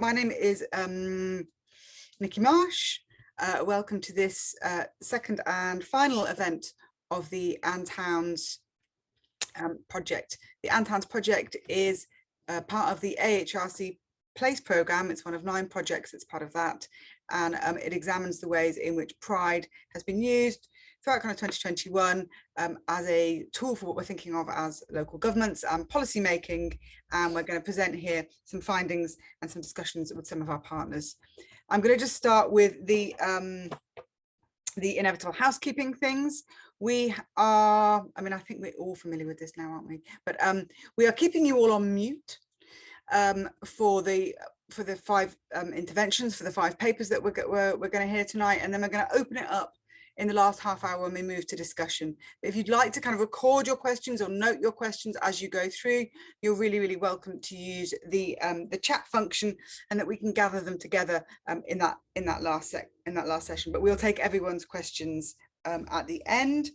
My name is Nikki Marsh. Welcome to this second and final event of the And Hounds project. The And Hounds project is part of the AHRC Place programme. It's one of 9 projects that's part of that, and it examines the ways in which Pride has been used throughout kind of 2021 as a tool for what we're thinking of as local governments and policy making. And we're going to present here some findings and some discussions with some of our partners. I'm going to just start with the inevitable housekeeping things. We are, I mean, I think we're all familiar with this now, aren't we? But we are keeping you all on mute for the 5 interventions, for the 5 papers that we're going to hear tonight, and then we're going to open it up in the last half hour when we move to discussion. But if you'd like to kind of record your questions or note your questions as you go through, you're really welcome to use the chat function, and that we can gather them together in that last session. But we'll take everyone's questions at the end.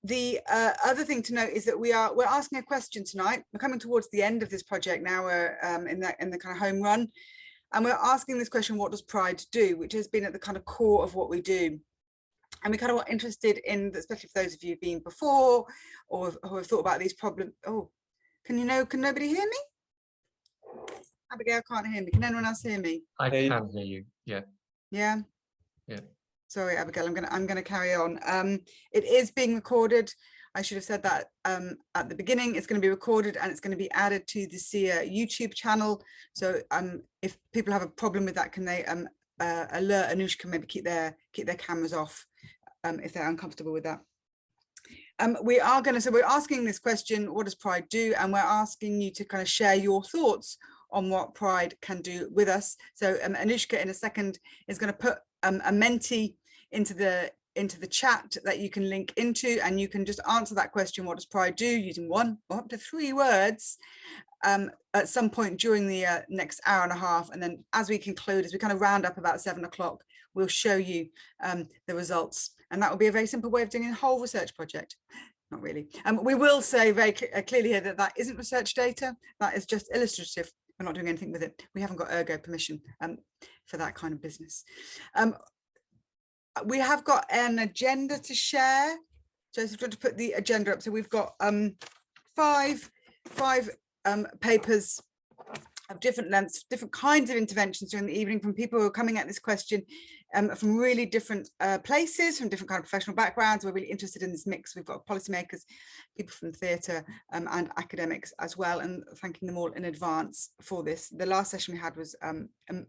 The other thing to note is that we're asking a question tonight. We're coming towards the end of this project now. We're in the kind of home run, and we're asking this question: what does Pride do? Which has been at the kind of core of what we do. And we kind of were interested in, especially for those of you who've been before or who have thought about these problems. Oh, can nobody hear me? Abigail can't hear me. Can anyone else hear me? I can hear you. Yeah. Yeah. Yeah. Sorry, Abigail. I'm gonna carry on. It is being recorded. I should have said that at the beginning. It's going to be recorded and it's going to be added to the SIAH YouTube channel. So if people have a problem with that, can they alert Anushka, maybe keep their cameras off if they're uncomfortable with that. We're asking this question: what does Pride do? And we're asking you to kind of share your thoughts on what Pride can do with us. So Anushka in a second is going to put a Menti into the chat that you can link into, and you can just answer that question: what does Pride do? Using 1 or up to 3 words at some point during the next hour and a half. And then as we conclude, as we kind of round up about 7 o'clock, we'll show you the results. And that will be a very simple way of doing a whole research project. Not really. We will say very clearly here that that isn't research data. That is just illustrative. We're not doing anything with it. We haven't got ergo permission for that kind of business. We have got an agenda to share. Joseph, do you want to put the agenda up? So we've got 5 papers of different lengths, different kinds of interventions during the evening from people who are coming at this question from really different places, from different kind of professional backgrounds. We're really interested in this mix. We've got policymakers, people from theatre and academics as well, and thanking them all in advance for this. The last session we had was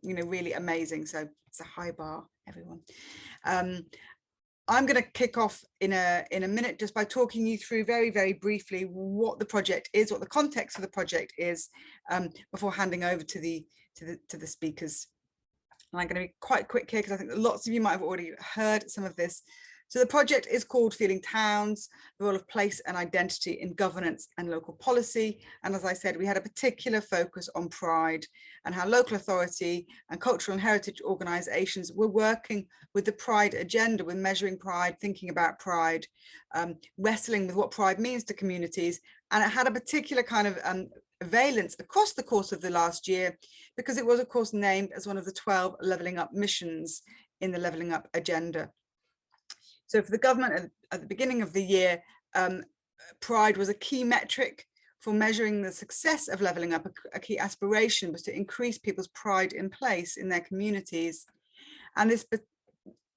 really amazing, so it's a high bar, everyone. I'm going to kick off in a minute just by talking you through very briefly what the project is, what the context of the project is, before handing over to the speakers. And I'm going to be quite quick here because I think that lots of you might have already heard some of this. So the project is called Feeling Towns: the Role of Place and Identity in Governance and Local Policy. And as I said, we had a particular focus on Pride and how local authority and cultural and heritage organisations were working with the Pride agenda, with measuring Pride, thinking about Pride, wrestling with what Pride means to communities. And it had a particular kind of valence across the course of the last year, because it was of course named as one of the 12 levelling up missions in the levelling up agenda. So for the government at the beginning of the year, Pride was a key metric for measuring the success of levelling up. A key aspiration was to increase people's pride in place in their communities. And this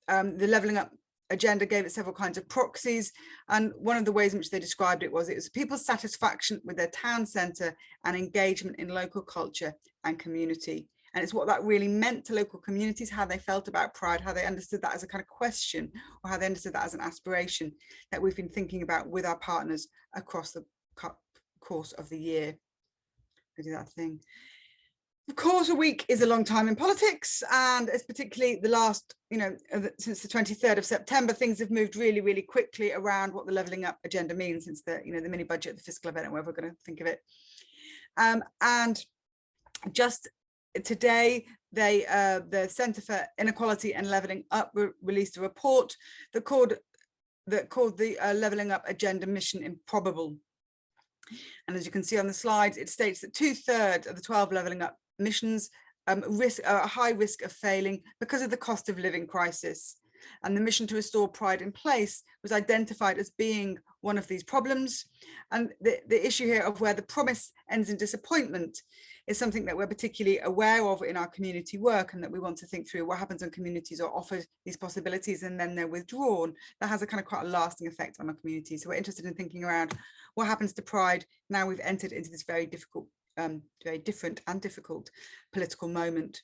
the levelling up agenda gave it several kinds of proxies, and one of the ways in which they described it was people's satisfaction with their town centre and engagement in local culture and community. And it's what that really meant to local communities, how they felt about Pride, how they understood that as a kind of question, or how they understood that as an aspiration, that we've been thinking about with our partners across the course of the year. I do that thing. Of course, a week is a long time in politics, and it's particularly the last, since the 23rd of September, things have moved really quickly around what the levelling up agenda means, since the the mini budget, the fiscal event, whatever we're going to think of it. And just today, the Centre for Inequality and Levelling Up released a report that called the levelling up agenda mission improbable. And as you can see on the slides, it states that 2/3 of the 12 levelling up missions a high risk of failing because of the cost of living crisis. And the mission to restore pride in place was identified as being one of these problems. And the issue here of where the promise ends in disappointment is something that we're particularly aware of in our community work, and that we want to think through what happens when communities are offered these possibilities and then they're withdrawn. That has a kind of quite a lasting effect on our community. So we're interested in thinking around what happens to pride now we've entered into this very difficult, very different and difficult political moment.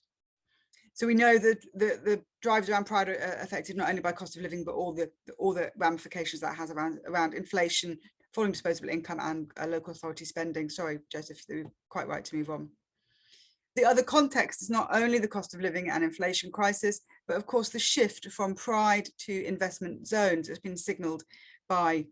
So we know that the drives around pride are affected not only by cost of living, but all the ramifications that has around inflation, falling disposable income, and local authority spending. Sorry, Joseph, you're quite right to move on. The other context is not only the cost of living and inflation crisis, but of course the shift from pride to investment zones has been signalled by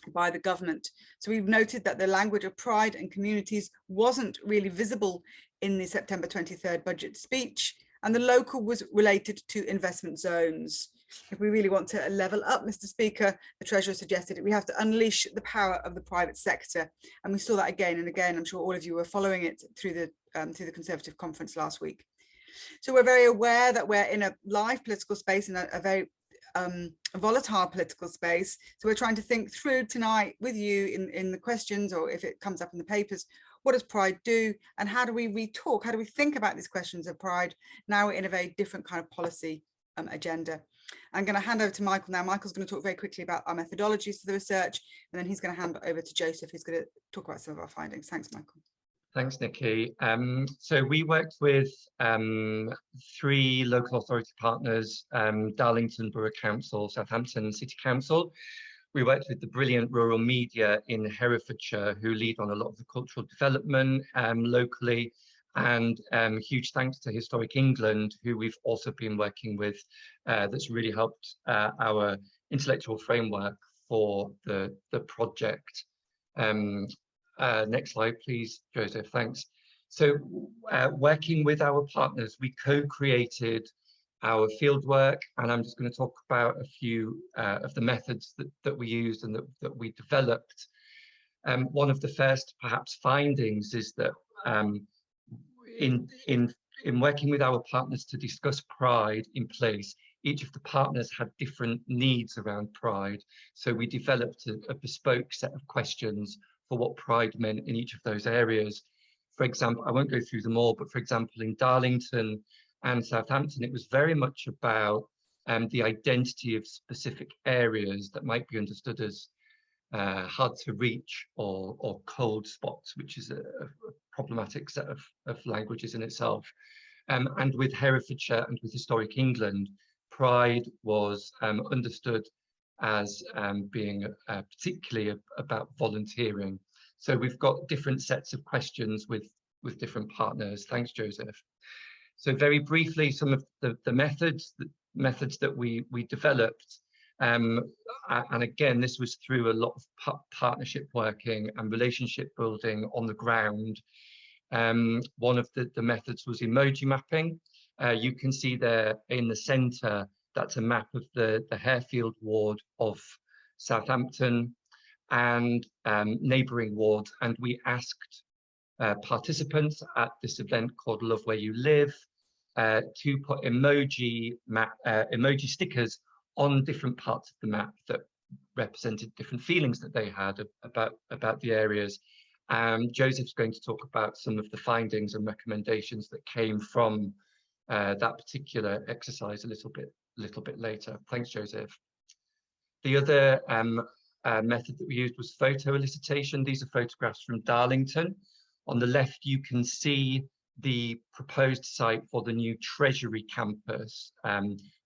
the government. So we've noted that the language of pride and communities wasn't really visible in the September 23rd budget speech, and the local was related to investment zones. If we really want to level up, Mr. Speaker, the Treasurer suggested that we have to unleash the power of the private sector. And we saw that again and again. I'm sure all of you were following it through the Conservative conference last week. So we're very aware that we're in a live political space, in a very volatile political space. So we're trying to think through tonight with you in the questions, or if it comes up in the papers, what does pride do, and how do we re-talk, how do we think about these questions of pride now we're in a very different kind of policy agenda. I'm going to hand over to Michael now. Michael's going to talk very quickly about our methodologies for the research, and then he's going to hand over to Joseph, who's going to talk about some of our findings. Thanks, Michael. Thanks, Nikki. So we worked with 3 local authority partners, Darlington Borough Council, Southampton City Council. We worked with the brilliant rural media in Herefordshire, who lead on a lot of the cultural development locally, and huge thanks to Historic England, who we've also been working with, that's really helped our intellectual framework for the project. Next slide, please, Joseph. Thanks. So working with our partners, we co-created our fieldwork, and I'm just going to talk about a few of the methods that we used and that we developed. One of the first, perhaps, findings is that in working with our partners to discuss pride in place, each of the partners had different needs around pride. So we developed a bespoke set of questions for what pride meant in each of those areas. For example, I won't go through them all, but for example, in Darlington and Southampton, it was very much about the identity of specific areas that might be understood as hard to reach or cold spots, which is a problematic set of languages in itself. And with Herefordshire and with Historic England, pride was understood as being particularly about volunteering. So we've got different sets of questions with different partners. Thanks, Joseph. So very briefly, some of the methods that we developed, and again, this was through a lot of partnership working and relationship building on the ground. One of the methods was emoji mapping. You can see there in the centre, that's a map of the Harefield ward of Southampton and neighbouring wards. And we asked participants at this event called Love Where You Live to put emoji stickers on different parts of the map that represented different feelings that they had about the areas. Joseph's going to talk about some of the findings and recommendations that came from that particular exercise a little bit later. Thanks, Joseph. The other method that we used was photo elicitation. These are photographs from Darlington. On the left, you can see the proposed site for the new Treasury campus,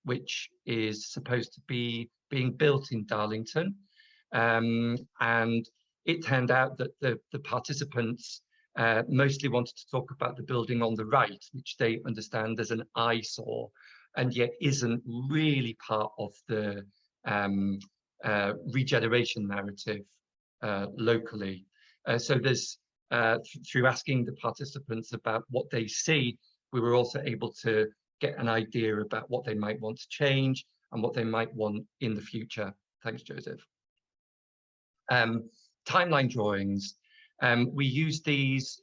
which is supposed to be being built in Darlington. And it turned out that the participants mostly wanted to talk about the building on the right, which they understand as an eyesore, and yet isn't really part of the regeneration narrative locally. So there's, through asking the participants about what they see, we were also able to get an idea about what they might want to change and what they might want in the future. Thanks, Joseph. Timeline drawings. We use these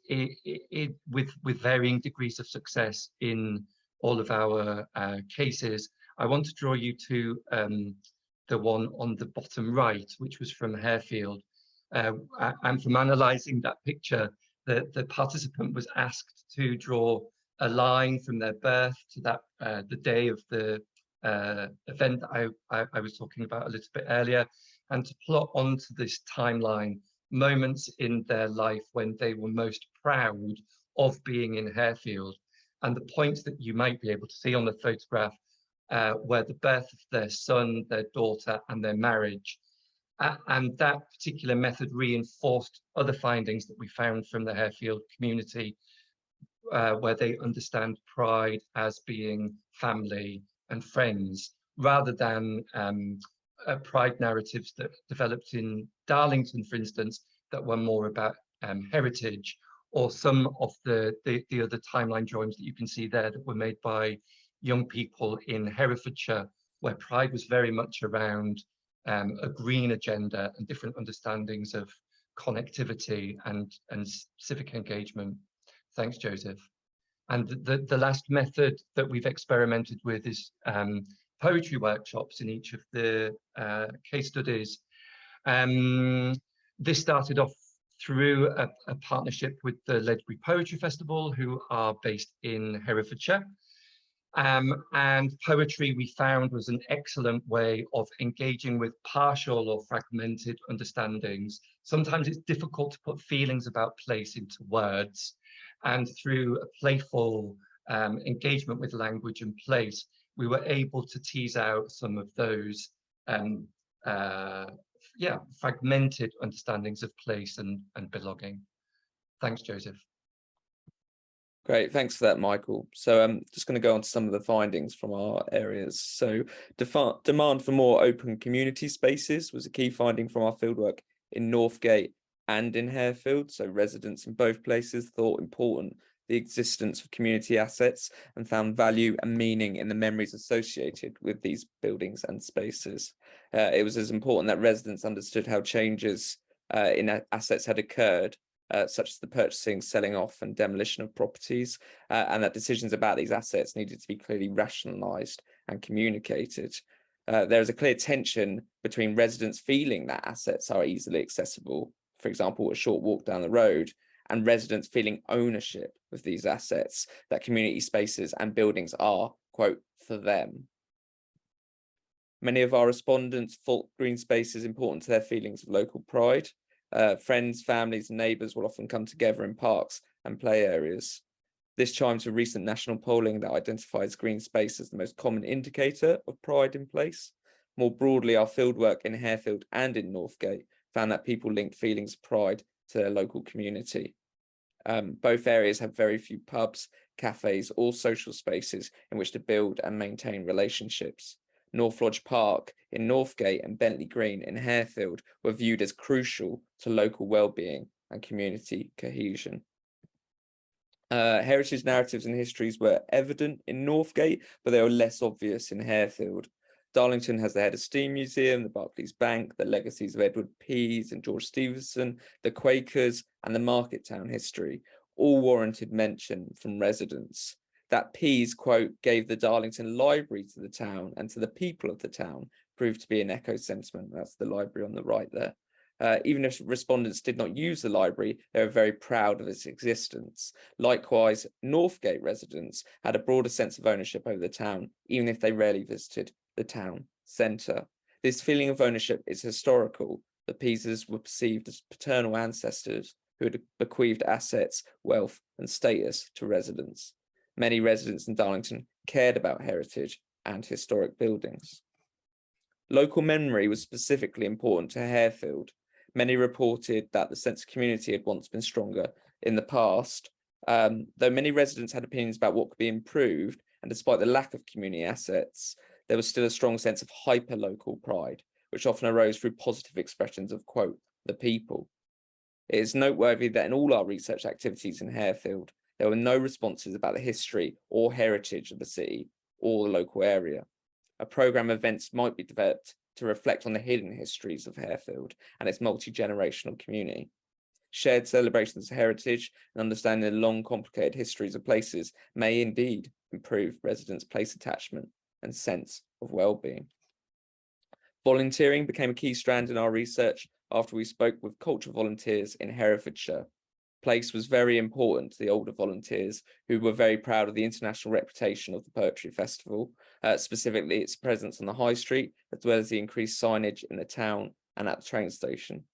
with varying degrees of success in all of our cases. I want to draw you to the one on the bottom right, which was from Harefield. And from analysing that picture, the participant was asked to draw a line from their birth to that the day of the event that I was talking about a little bit earlier, and to plot onto this timeline moments in their life when they were most proud of being in Harefield. And the points that you might be able to see on the photograph were the birth of their son, their daughter, and their marriage. And that particular method reinforced other findings that we found from the Harefield community, where they understand pride as being family and friends, rather than pride narratives that developed in Darlington, for instance, that were more about heritage, or some of the other timeline drawings that you can see there that were made by young people in Herefordshire, where pride was very much around a green agenda and different understandings of connectivity and civic engagement. Thanks, Joseph. And the last method that we've experimented with is poetry workshops in each of the case studies. This started off through a partnership with the Ledbury Poetry Festival, who are based in Herefordshire. And poetry, we found, was an excellent way of engaging with partial or fragmented understandings. Sometimes it's difficult to put feelings about place into words. And through a playful engagement with language and place, we were able to tease out some of those fragmented understandings of place and belonging. Thanks, Joseph. Great, thanks for that, Michael. So I'm just going to go on to some of the findings from our areas. So demand for more open community spaces was a key finding from our fieldwork in Northgate and in Harefield. So residents in both places thought important the existence of community assets and found value and meaning in the memories associated with these buildings and spaces. It was as important that residents understood how changes in assets had occurred, such as the purchasing, selling off and demolition of properties, and that decisions about these assets needed to be clearly rationalised and communicated. There is a clear tension between residents feeling that assets are easily accessible, for example, a short walk down the road, and residents feeling ownership of these assets, that community spaces and buildings are, quote, for them. Many of our respondents thought green space is important to their feelings of local pride. Friends, families, and neighbours will often come together in parks and play areas. This chimes with recent national polling that identifies green space as the most common indicator of pride in place. More broadly, our fieldwork in Harefield and in Northgate found that people linked feelings of pride to their local community. Both areas have very few pubs, cafes, or social spaces in which to build and maintain relationships. North Lodge Park in Northgate and Bentley Green in Harefield were viewed as crucial to local well-being and community cohesion. Heritage narratives and histories were evident in Northgate, but they were less obvious in Harefield. Darlington has the Head of Steam Museum, the Barclays Bank, the legacies of Edward Pease and George Stephenson, the Quakers, and the Market Town history, all warranted mention from residents. That Pease, quote, gave the Darlington Library to the town and to the people of the town, proved to be an echo sentiment. That's the library on the right there. Even if respondents did not use the library, they were very proud of its existence. Likewise, Northgate residents had a broader sense of ownership over the town, even if they rarely visited the town centre. This feeling of ownership is historical. The Peases were perceived as paternal ancestors who had bequeathed assets, wealth, and status to residents. Many residents in Darlington cared about heritage and historic buildings. Local memory was specifically important to Harefield. Many reported that the sense of community had once been stronger in the past, though many residents had opinions about what could be improved, and despite the lack of community assets, there was still a strong sense of hyper-local pride, which often arose through positive expressions of, quote, the people. It is noteworthy that in all our research activities in Harefield, there were no responses about the history or heritage of the city or the local area. A programme of events might be developed to reflect on the hidden histories of Harefield and its multi-generational community. Shared celebrations of heritage and understanding the long, complicated histories of places may indeed improve residents' place attachment and sense of well-being. Volunteering became a key strand in our research after we spoke with culture volunteers in Herefordshire. Place was very important to the older volunteers, who were very proud of the international reputation of the Poetry Festival, specifically its presence on the high street, as well as the increased signage in the town and at the train station.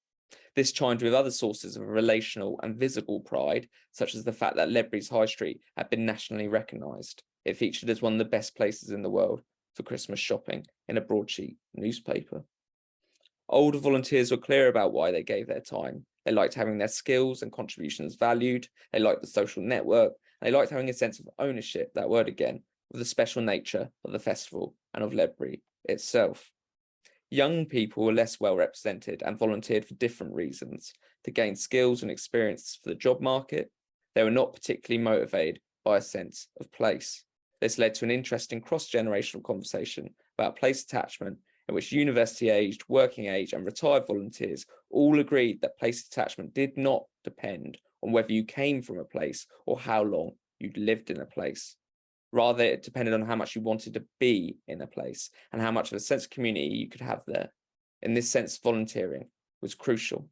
This chimed with other sources of relational and visible pride, such as the fact that Ledbury's High Street had been nationally recognised. It featured as one of the best places in the world for Christmas shopping in a broadsheet newspaper. Older volunteers were clear about why they gave their time. They liked having their skills and contributions valued. They liked the social network. And they liked having a sense of ownership, that word again, of the special nature of the festival and of Ledbury itself. Young people were less well represented and volunteered for different reasons: to gain skills and experience for the job market. They were not particularly motivated by a sense of place. This led to an interesting cross-generational conversation about place attachment, in which university-aged, working-age and retired volunteers all agreed that place attachment did not depend on whether you came from a place or how long you'd lived in a place. Rather, it depended on how much you wanted to be in a place and how much of a sense of community you could have there. In this sense, volunteering was crucial.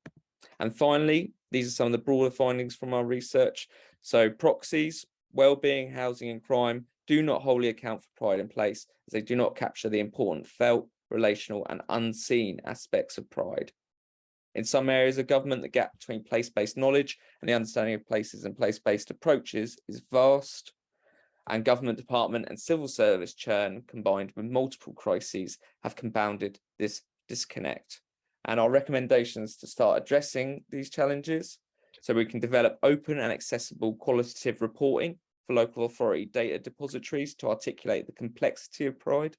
And finally, these are some of the broader findings from our research. So proxies, well-being, housing and crime do not wholly account for pride in place, as they do not capture the important felt, relational and unseen aspects of pride. In some areas of government, the gap between place-based knowledge and the understanding of places and place-based approaches is vast, and government department and civil service churn, combined with multiple crises, have compounded this disconnect. And our recommendations to start addressing these challenges, so we can develop open and accessible qualitative reporting for local authority data depositories to articulate the complexity of pride.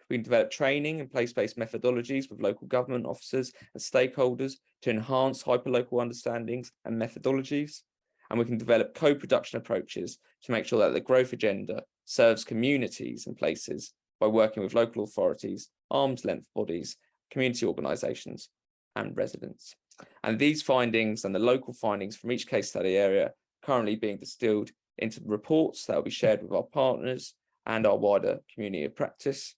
We can develop training and place-based methodologies with local government officers and stakeholders to enhance hyperlocal understandings and methodologies. And we can develop co-production approaches to make sure that the growth agenda serves communities and places by working with local authorities, arm's length bodies, community organisations and residents. And these findings and the local findings from each case study area are currently being distilled into reports that will be shared with our partners and our wider community of practice.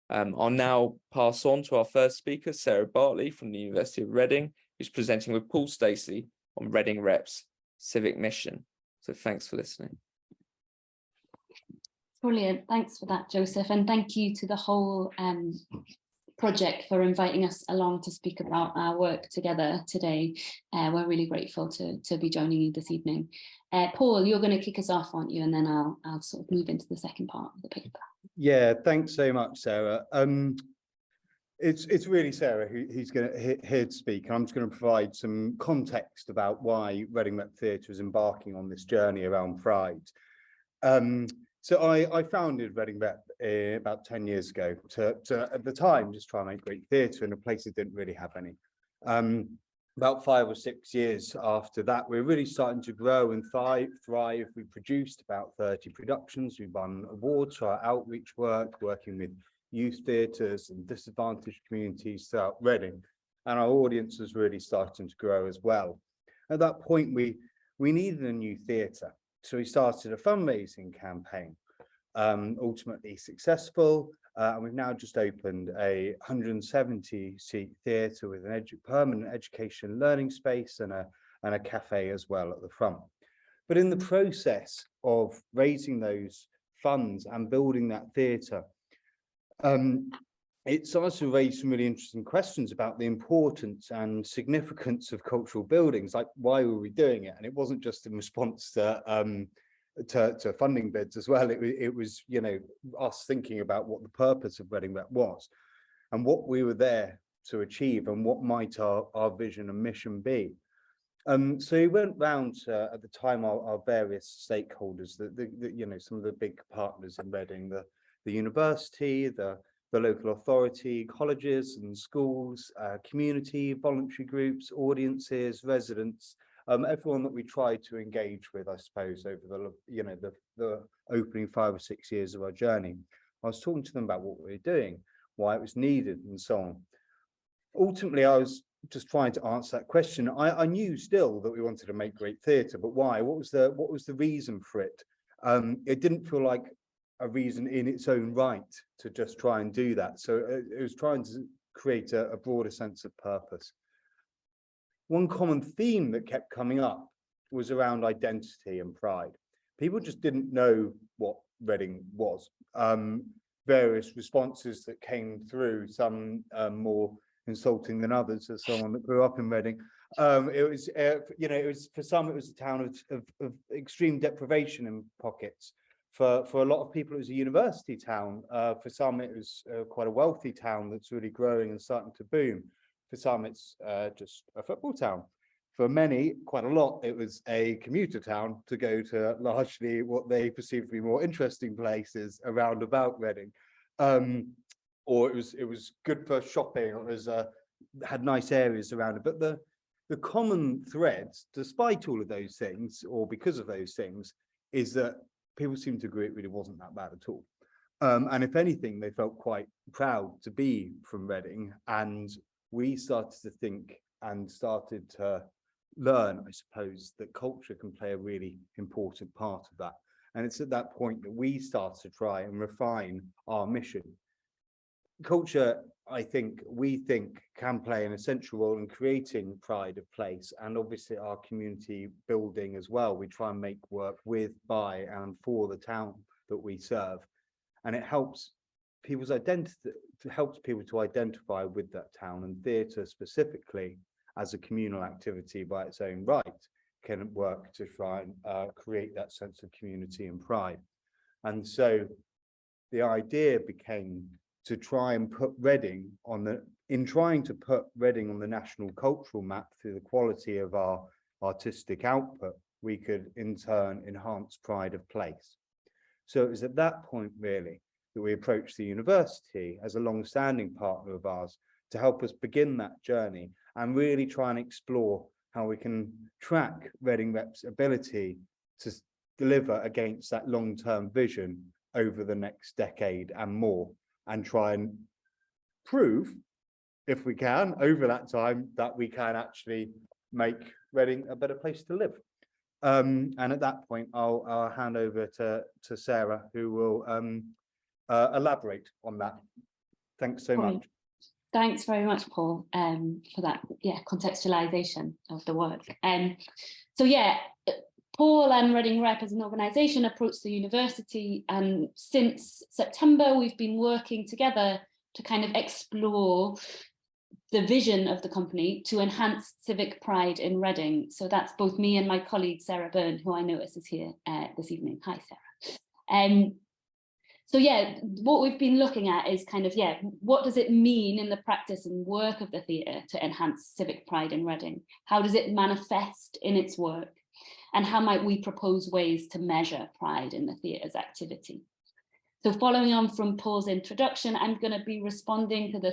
I'll now pass on to our first speaker, Sarah Bartley from the University of Reading, who's presenting with Paul Stacey on Reading Rep's civic mission. So thanks for listening. Brilliant, thanks for that, Joseph, and thank you to the whole project for inviting us along to speak about our work together today. We're really grateful to be joining you this evening. Paul, you're going to kick us off, aren't you? And then I'll sort of move into the second part of the paper. Yeah, thanks so much, Sarah. It's really Sarah who's going to here to speak. I'm just going to provide some context about why Reading Rep Theatre is embarking on this journey around pride. So I founded Reading Rep about 10 years ago to at the time just try and make great theatre in a place that didn't really have any. About 5 or 6 years after that, we're really starting to grow and thrive. We produced about 30 productions. We won awards for our outreach work, working with youth theatres and disadvantaged communities throughout Reading. And our audience was really starting to grow as well. At that point, we needed a new theatre. So we started a fundraising campaign, ultimately successful. And we've now just opened a 170-seat theatre with an permanent education learning space and a cafe as well at the front. But in the process of raising those funds and building that theatre, it starts to raise some really interesting questions about the importance and significance of cultural buildings, like why were we doing it? And it wasn't just in response to funding bids as well. It was, you know, us thinking about what the purpose of Reading Rep was and what we were there to achieve and what might our vision and mission be. So we went round at the time our various stakeholders, you know, some of the big partners in Reading, the university, the local authority, colleges and schools, community, voluntary groups, audiences, residents, everyone that we tried to engage with, I suppose, over the opening 5 or 6 years of our journey. I was talking to them about what we were doing, why it was needed, and so on. Ultimately, I was just trying to answer that question. I knew still that we wanted to make great theatre, but why? What was the reason for it? It didn't feel like a reason in its own right to just try and do that. So it was trying to create a broader sense of purpose. One common theme that kept coming up was around identity and pride. People just didn't know what Reading was. Various responses that came through, some more insulting than others, as someone that grew up in Reading. It was, it was, for some, it was a town of extreme deprivation in pockets. For a lot of people, it was a university town. For some, it was quite a wealthy town that's really growing and starting to boom. For some, it's just a football town. For many, quite a lot, it was a commuter town to go to largely what they perceived to be more interesting places around about Reading. Or it was good for shopping, or it was had nice areas around it. But the common threads, despite all of those things, or because of those things, is that people seem to agree it really wasn't that bad at all. And if anything, they felt quite proud to be from Reading. And we started to think and started to learn, I suppose, that culture can play a really important part of that. And it's at that point that we start to try and refine our mission. Culture, we think, can play an essential role in creating pride of place, and obviously our community building as well. We try and make work with, by, and for the town that we serve. And it helps people's identity, helps people to identify with that town, and theatre specifically, as a communal activity by its own right, can work to try and create that sense of community and pride. And so the idea became to try and put Reading on the national cultural map through the quality of our artistic output, we could in turn enhance pride of place. So it was at that point really that we approached the university as a long-standing partner of ours to help us begin that journey and really try and explore how we can track Reading Rep's ability to deliver against that long-term vision over the next decade and more, and try and prove, if we can, over that time, that we can actually make Reading a better place to live. And at that point, I'll hand over to Sarah, who will elaborate on that. Thanks so much. Thanks very much, Paul, for that contextualization of the work. Paul and Reading Rep as an organisation approached the university, and since September we've been working together to kind of explore the vision of the company to enhance civic pride in Reading. So that's both me and my colleague Sarah Byrne, who I notice is here this evening. Hi, Sarah. What we've been looking at is what does it mean in the practice and work of the theatre to enhance civic pride in Reading? How does it manifest in its work? And how might we propose ways to measure pride in the theatre's activity? So following on from Paul's introduction, I'm going to be responding to the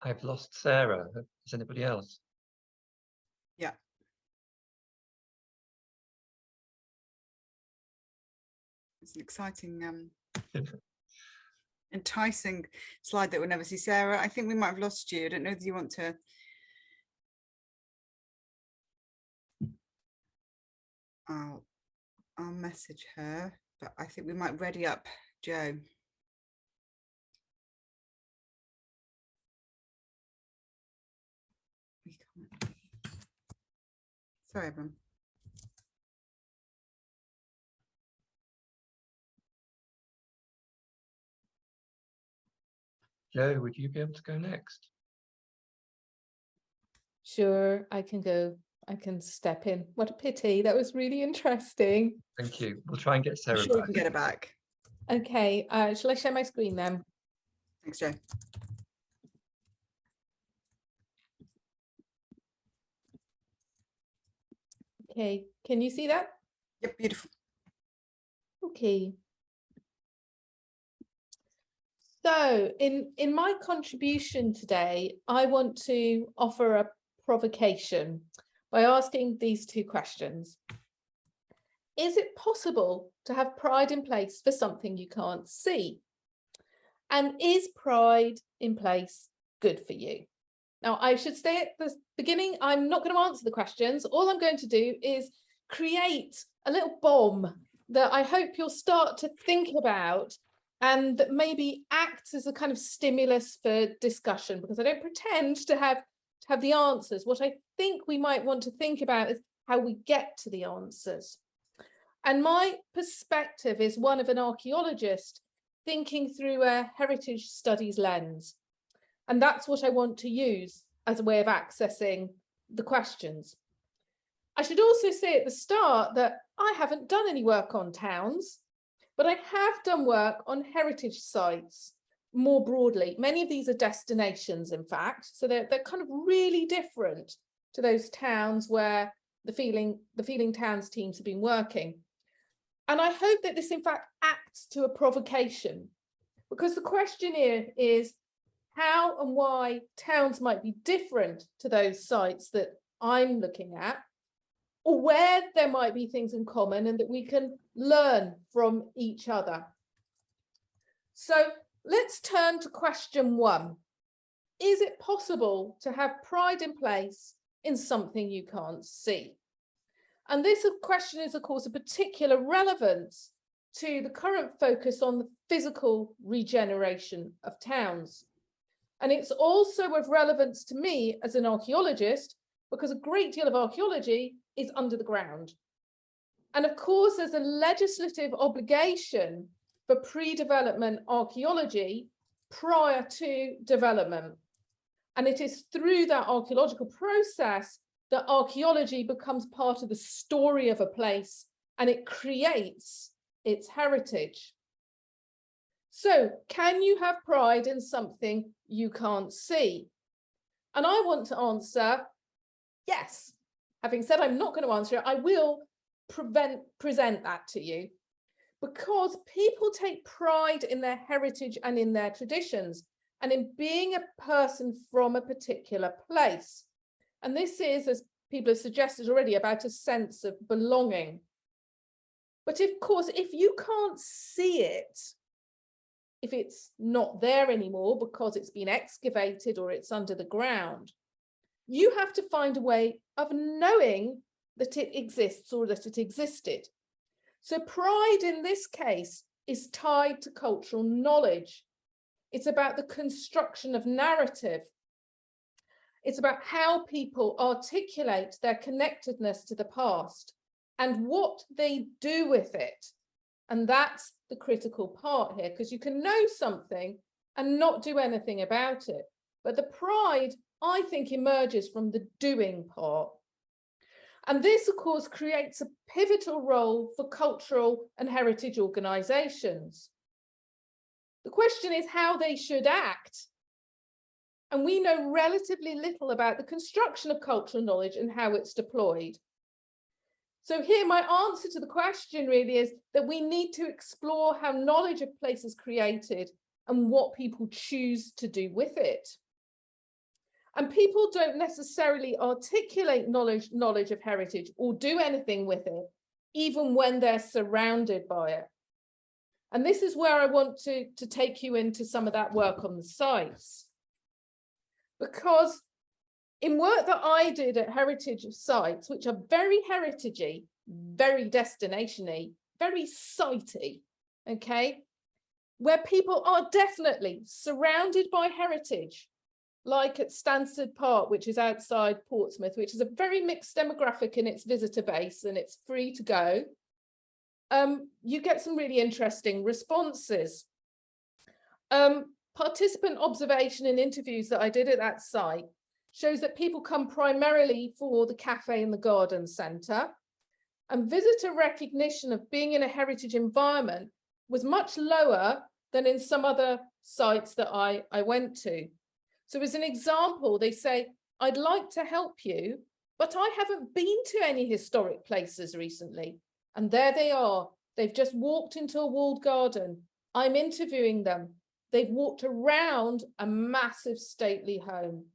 I've lost Sarah. Is anybody else? Yeah. It's an exciting, enticing slide that we'll never see. Sarah, I think we might have lost you. I don't know if you want to. I'll message her, but I think we might ready up Joe. Sorry, everyone. Joe, would you be able to go next? Sure, I can go. I can step in. What a pity. That was really interesting. Thank you. We'll try and get Sarah Sure, we back. can get her back. Okay, shall I share my screen then? Thanks, Joe. Okay, can you see that? Yep, beautiful. Okay. So in my contribution today, I want to offer a provocation by asking these two questions. Is it possible to have pride in place for something you can't see? And is pride in place good for you? Now, I should say at the beginning, I'm not going to answer the questions. All I'm going to do is create a little bomb that I hope you'll start to think about and that maybe acts as a kind of stimulus for discussion, because I don't pretend to have the answers. What I think we might want to think about is how we get to the answers. And my perspective is one of an archaeologist thinking through a heritage studies lens. And that's what I want to use as a way of accessing the questions. I should also say at the start that I haven't done any work on towns, but I have done work on heritage sites more broadly. Many of these are destinations, in fact, so they're kind of really different to those towns where the Feeling Towns teams have been working. And I hope that this, in fact, acts to a provocation, because the question here is how and why towns might be different to those sites that I'm looking at, or where there might be things in common and that we can learn from each other. So let's turn to question 1. Is it possible to have pride in place in something you can't see? And this question is, of course, of particular relevance to the current focus on the physical regeneration of towns. And it's also of relevance to me as an archaeologist, because a great deal of archaeology is under the ground. And of course, there's a legislative obligation for pre-development archaeology prior to development. And it is through that archaeological process that archaeology becomes part of the story of a place and it creates its heritage. So, can you have pride in something you can't see? And I want to answer yes. Having said I'm not going to answer it, I will present that to you, because people take pride in their heritage and in their traditions and in being a person from a particular place. And this is, as people have suggested already, about a sense of belonging. But of course, if you can't see it, if it's not there anymore because it's been excavated or it's under the ground, you have to find a way of knowing that it exists or that it existed. So pride in this case is tied to cultural knowledge. It's about the construction of narrative. It's about how people articulate their connectedness to the past and what they do with it. And that's the critical part here, because you can know something and not do anything about it. But the pride, I think, emerges from the doing part. And this, of course, creates a pivotal role for cultural and heritage organisations. The question is how they should act. And we know relatively little about the construction of cultural knowledge and how it's deployed. So here my answer to the question really is that we need to explore how knowledge of place is created and what people choose to do with it. And people don't necessarily articulate knowledge of heritage or do anything with it, even when they're surrounded by it. And this is where I want to take you into some of that work on the sites. Because in work that I did at heritage sites, which are very heritagey, very destination-y, very sitey, okay, where people are definitely surrounded by heritage, like at Stansted Park, which is outside Portsmouth, which is a very mixed demographic in its visitor base and it's free to go, you get some really interesting responses. Participant observation and interviews that I did at that site shows that people come primarily for the cafe and the garden centre, and visitor recognition of being in a heritage environment was much lower than in some other sites that I went to. So as an example, they say, I'd like to help you, but I haven't been to any historic places recently. And there they are. They've just walked into a walled garden. I'm interviewing them. They've walked around a massive stately home.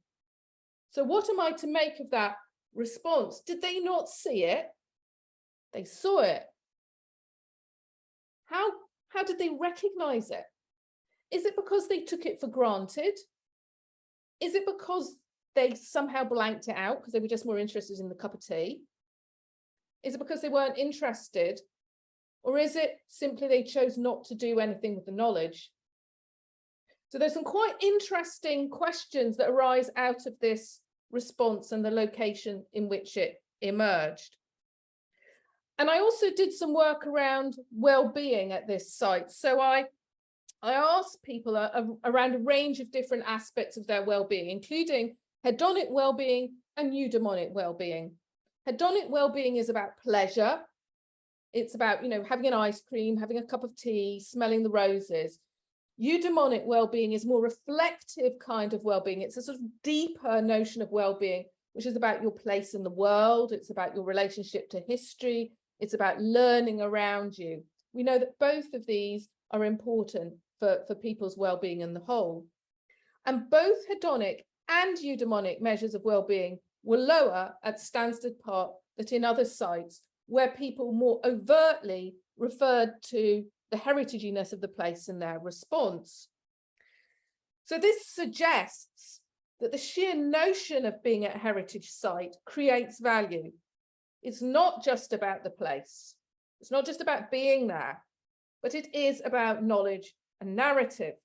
So what am I to make of that response? Did they not see it? They saw it. How did they recognize it? Is it because they took it for granted? Is it because they somehow blanked it out because they were just more interested in the cup of tea? Is it because they weren't interested? Or is it simply they chose not to do anything with the knowledge? So there's some quite interesting questions that arise out of this response and the location in which it emerged. And I also did some work around well-being at this site. So I asked people around a range of different aspects of their well-being, including hedonic well-being and eudaimonic well-being. Hedonic well-being is about pleasure. It's about, having an ice cream, having a cup of tea, smelling the roses. Eudaimonic well-being is more reflective kind of well-being. It's a sort of deeper notion of well-being, which is about your place in the world. It's about your relationship to history. It's about learning around you. We know that both of these are important for people's well-being in the whole. And both hedonic and eudaimonic measures of well-being were lower at Stansted Park than in other sites where people more overtly referred to the heritaginess of the place in their response. So this suggests that the sheer notion of being at a heritage site creates value. It's not just about the place. It's not just about being there, but it is about knowledge and narrative.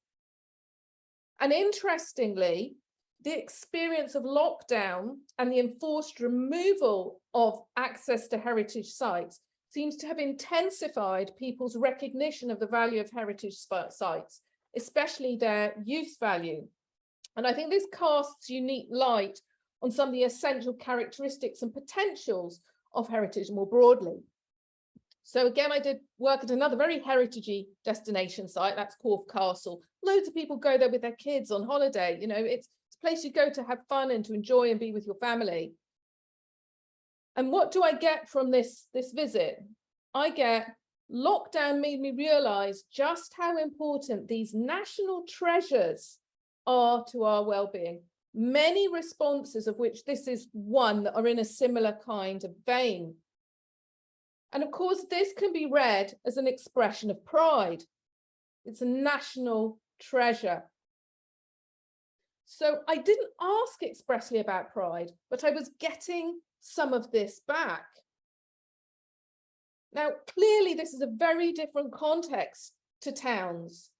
And interestingly, the experience of lockdown and the enforced removal of access to heritage sites seems to have intensified people's recognition of the value of heritage sites, especially their use value. And I think this casts unique light on some of the essential characteristics and potentials of heritage more broadly. So again, I did work at another very heritagey destination site, that's Corfe Castle. Loads of people go there with their kids on holiday. It's a place you go to have fun and to enjoy and be with your family. And what do I get from this visit? I get lockdown made me realize just how important these national treasures are to our well-being. Many responses of which this is one that are in a similar kind of vein. And of course, this can be read as an expression of pride. It's a national treasure. So I didn't ask expressly about pride, but I was getting some of this back. Now, clearly, this is a very different context to towns.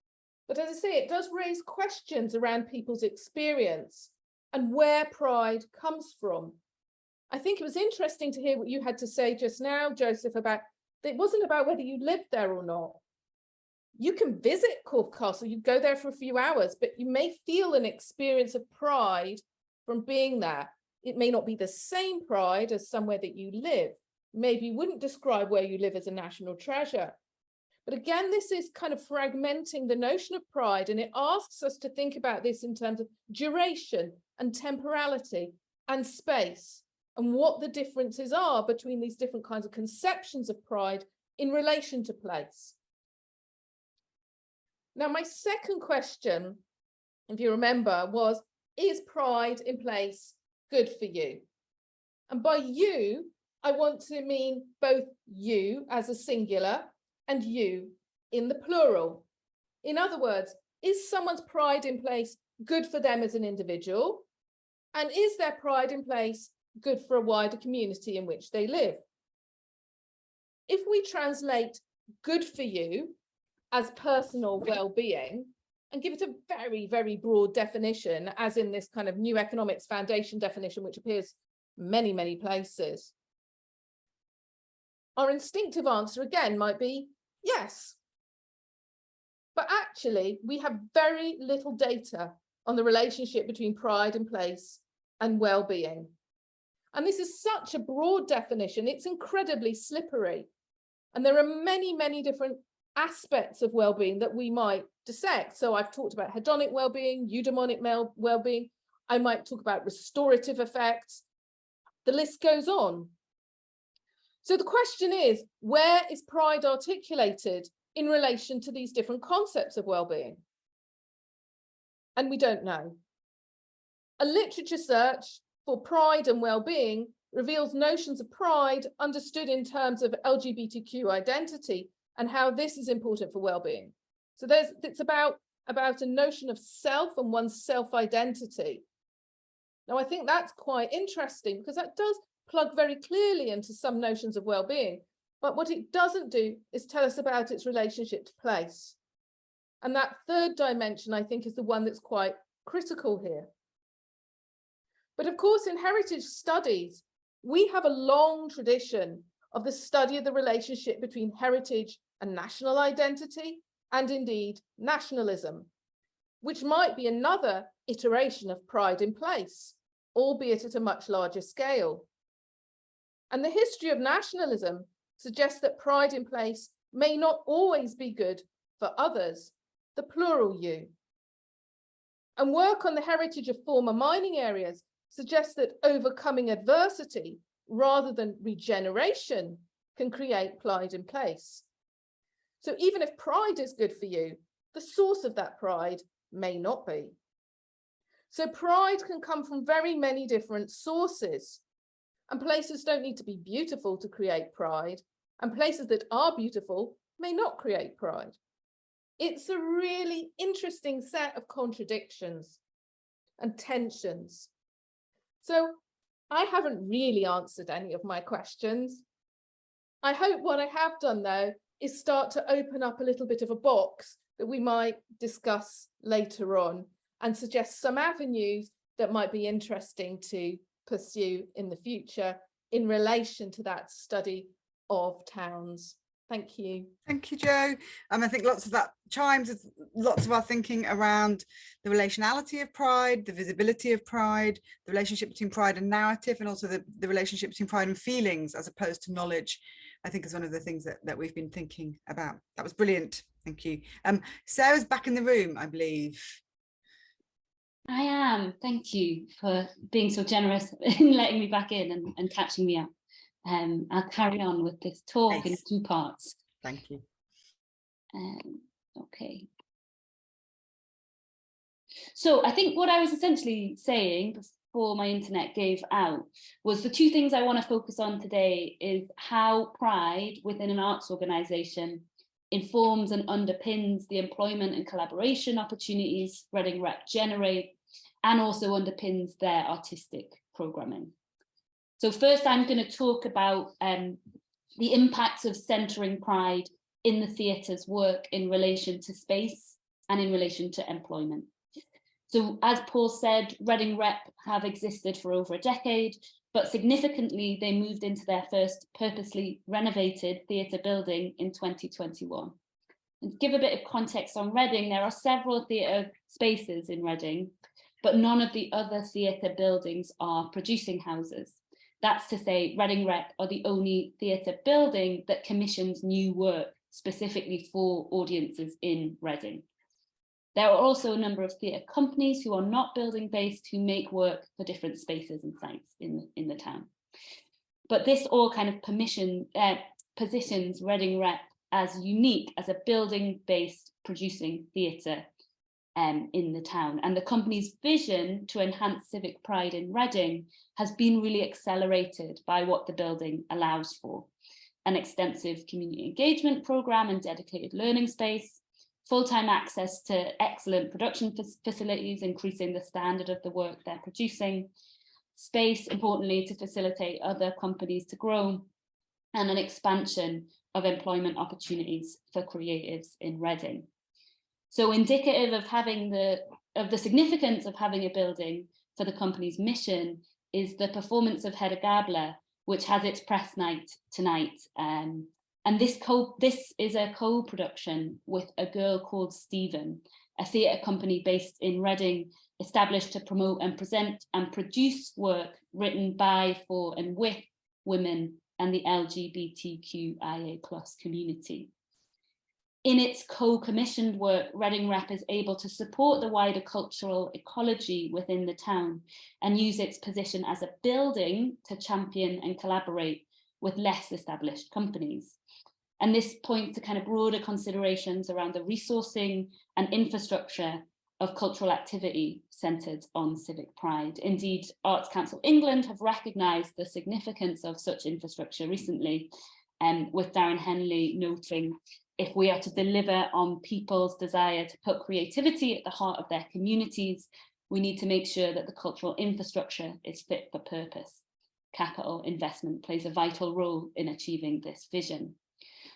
But as I say, it does raise questions around people's experience and where pride comes from. I think it was interesting to hear what you had to say just now, Joseph, about it wasn't about whether you lived there or not. You can visit Corfe Castle, you go there for a few hours, but you may feel an experience of pride from being there. It may not be the same pride as somewhere that you live. Maybe you wouldn't describe where you live as a national treasure. But again, this is kind of fragmenting the notion of pride, and it asks us to think about this in terms of duration and temporality and space, and what the differences are between these different kinds of conceptions of pride in relation to place. Now, my second question, if you remember, was, is pride in place good for you? And by you, I want to mean both you as a singular and you in the plural. In other words, is someone's pride in place good for them as an individual? And is their pride in place good for a wider community in which they live? If we translate good for you as personal well-being and give it a very, very broad definition, as in this kind of New Economics Foundation definition, which appears many, many places, our instinctive answer again might be yes. But actually, we have very little data on the relationship between pride in place and well-being. And this is such a broad definition, it's incredibly slippery. And there are many, many different aspects of well-being that we might dissect. So I've talked about hedonic well-being, eudaimonic well-being. I might talk about restorative effects. The list goes on. So the question is, where is pride articulated in relation to these different concepts of well-being? And we don't know. A literature search for pride and well-being reveals notions of pride understood in terms of LGBTQ identity and how this is important for well-being. So it's about a notion of self and one's self-identity. Now, I think that's quite interesting because that does plug very clearly into some notions of well-being, but what it doesn't do is tell us about its relationship to place. And that third dimension, I think, is the one that's quite critical here. But of course, in heritage studies, we have a long tradition of the study of the relationship between heritage and national identity, and indeed nationalism, which might be another iteration of pride in place, albeit at a much larger scale. And the history of nationalism suggests that pride in place may not always be good for others, the plural you. And work on the heritage of former mining areas suggests that overcoming adversity rather than regeneration can create pride in place. So even if pride is good for you, the source of that pride may not be. So pride can come from very many different sources, and places don't need to be beautiful to create pride, and places that are beautiful may not create pride. It's a really interesting set of contradictions and tensions. So I haven't really answered any of my questions. I hope what I have done, though, is start to open up a little bit of a box that we might discuss later on and suggest some avenues that might be interesting to pursue in the future in relation to that study of towns. Thank you. Thank you, Jo. I think lots of that chimes with lots of our thinking around the relationality of pride, the visibility of pride, the relationship between pride and narrative, and also the relationship between pride and feelings as opposed to knowledge, I think is one of the things that we've been thinking about. That was brilliant. Thank you. Sarah's back in the room, I believe. I am. Thank you for being so generous in letting me back in and catching me up. I'll carry on with this talk in 2 parts. Thank you. Okay. So I think what I was essentially saying before my internet gave out was the 2 things I want to focus on today is how pride within an arts organisation informs and underpins the employment and collaboration opportunities Reading Rep generate, and also underpins their artistic programming. So first, I'm going to talk about the impacts of centering pride in the theatre's work in relation to space and in relation to employment. So as Paul said, Reading Rep have existed for over a decade, but significantly, they moved into their first purposely renovated theatre building in 2021. And to give a bit of context on Reading, there are several theatre spaces in Reading, but none of the other theatre buildings are producing houses. That's to say, Reading Rep are the only theatre building that commissions new work specifically for audiences in Reading. There are also a number of theatre companies who are not building based who make work for different spaces and sites in the town. But this all kind of positions Reading Rep as unique as a building based producing theatre in the town. And the company's vision to enhance civic pride in Reading has been really accelerated by what the building allows for. An extensive community engagement programme and dedicated learning space, full-time access to excellent production facilities, increasing the standard of the work they're producing, space, importantly, to facilitate other companies to grow, and an expansion of employment opportunities for creatives in Reading. So indicative of having the significance of having a building for the company's mission is the performance of Hedda Gabler, which has its press night tonight. And this is a co-production with A Girl Called Stephen, a theatre company based in Reading, established to promote and present and produce work written by, for and with women and the LGBTQIA+ community. In its co-commissioned work, Reading Rep is able to support the wider cultural ecology within the town and use its position as a building to champion and collaborate with less established companies. And this points to kind of broader considerations around the resourcing and infrastructure of cultural activity centred on civic pride. Indeed, Arts Council England have recognised the significance of such infrastructure recently, with Darren Henley noting if we are to deliver on people's desire to put creativity at the heart of their communities, we need to make sure that the cultural infrastructure is fit for purpose. Capital investment plays a vital role in achieving this vision.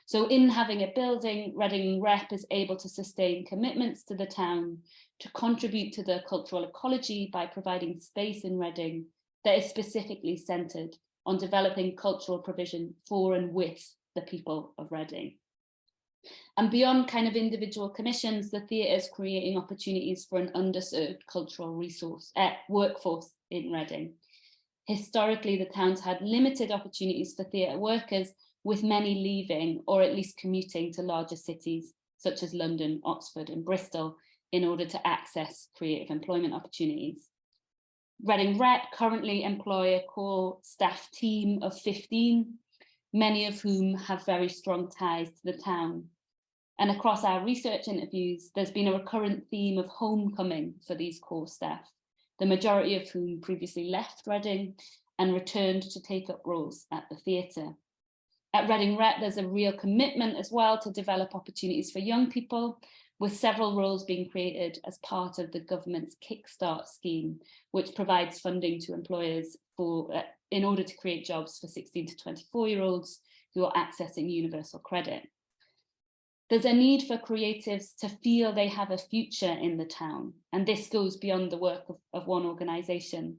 So in having a building, Reading Rep is able to sustain commitments to the town to contribute to the cultural ecology by providing space in Reading that is specifically centred on developing cultural provision for and with the people of Reading. And beyond kind of individual commissions, the theatre is creating opportunities for an underserved cultural workforce in Reading. Historically, the town's had limited opportunities for theatre workers, with many leaving or at least commuting to larger cities such as London, Oxford and Bristol in order to access creative employment opportunities. Reading Rep currently employ a core staff team of 15, many of whom have very strong ties to the town. And across our research interviews, there's been a recurrent theme of homecoming for these core staff, the majority of whom previously left Reading and returned to take up roles at the theatre. At Reading Rep, there's a real commitment as well to develop opportunities for young people, with several roles being created as part of the government's Kickstart scheme, which provides funding to employers in order to create jobs for 16 to 24-year-olds who are accessing universal credit. There's a need for creatives to feel they have a future in the town, and this goes beyond the work of one organisation.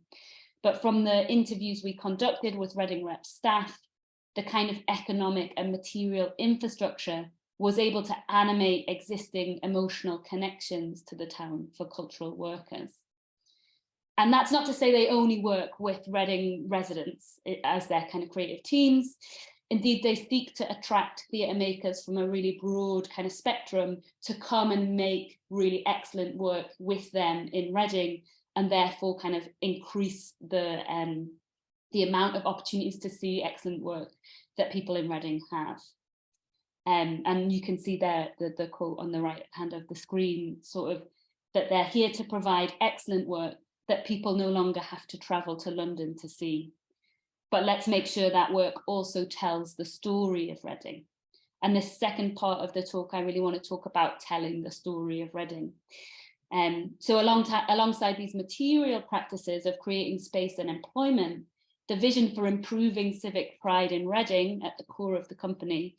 But from the interviews we conducted with Reading Rep staff, the kind of economic and material infrastructure was able to animate existing emotional connections to the town for cultural workers. And that's not to say they only work with Reading residents as their kind of creative teams. Indeed, they seek to attract theatre makers from a really broad kind of spectrum to come and make really excellent work with them in Reading, and therefore kind of increase the amount of opportunities to see excellent work that people in Reading have. And you can see there the quote on the right hand of the screen, sort of that they're here to provide excellent work that people no longer have to travel to London to see. But let's make sure that work also tells the story of Reading. And the second part of the talk, I really want to talk about telling the story of Reading. So alongside these material practices of creating space and employment, the vision for improving civic pride in Reading at the core of the company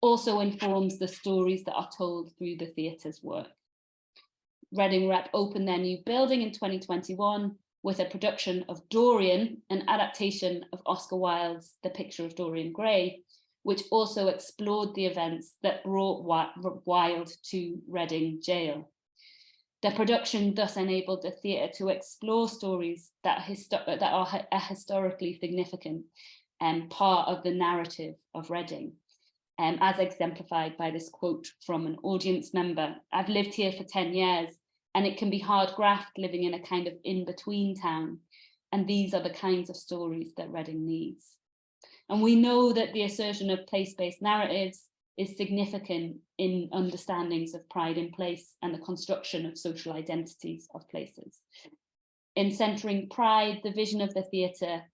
also informs the stories that are told through the theatre's work. Reading Rep opened their new building in 2021 with a production of Dorian, an adaptation of Oscar Wilde's The Picture of Dorian Gray, which also explored the events that brought Wilde to Reading jail. The production thus enabled the theatre to explore stories that are historically significant and part of the narrative of Reading. As exemplified by this quote from an audience member, "I've lived here for 10 years and it can be hard graft living in a kind of in-between town. And these are the kinds of stories that Reading needs." And we know that the assertion of place-based narratives is significant in understandings of pride in place and the construction of social identities of places. In centering pride in the vision of the theatre,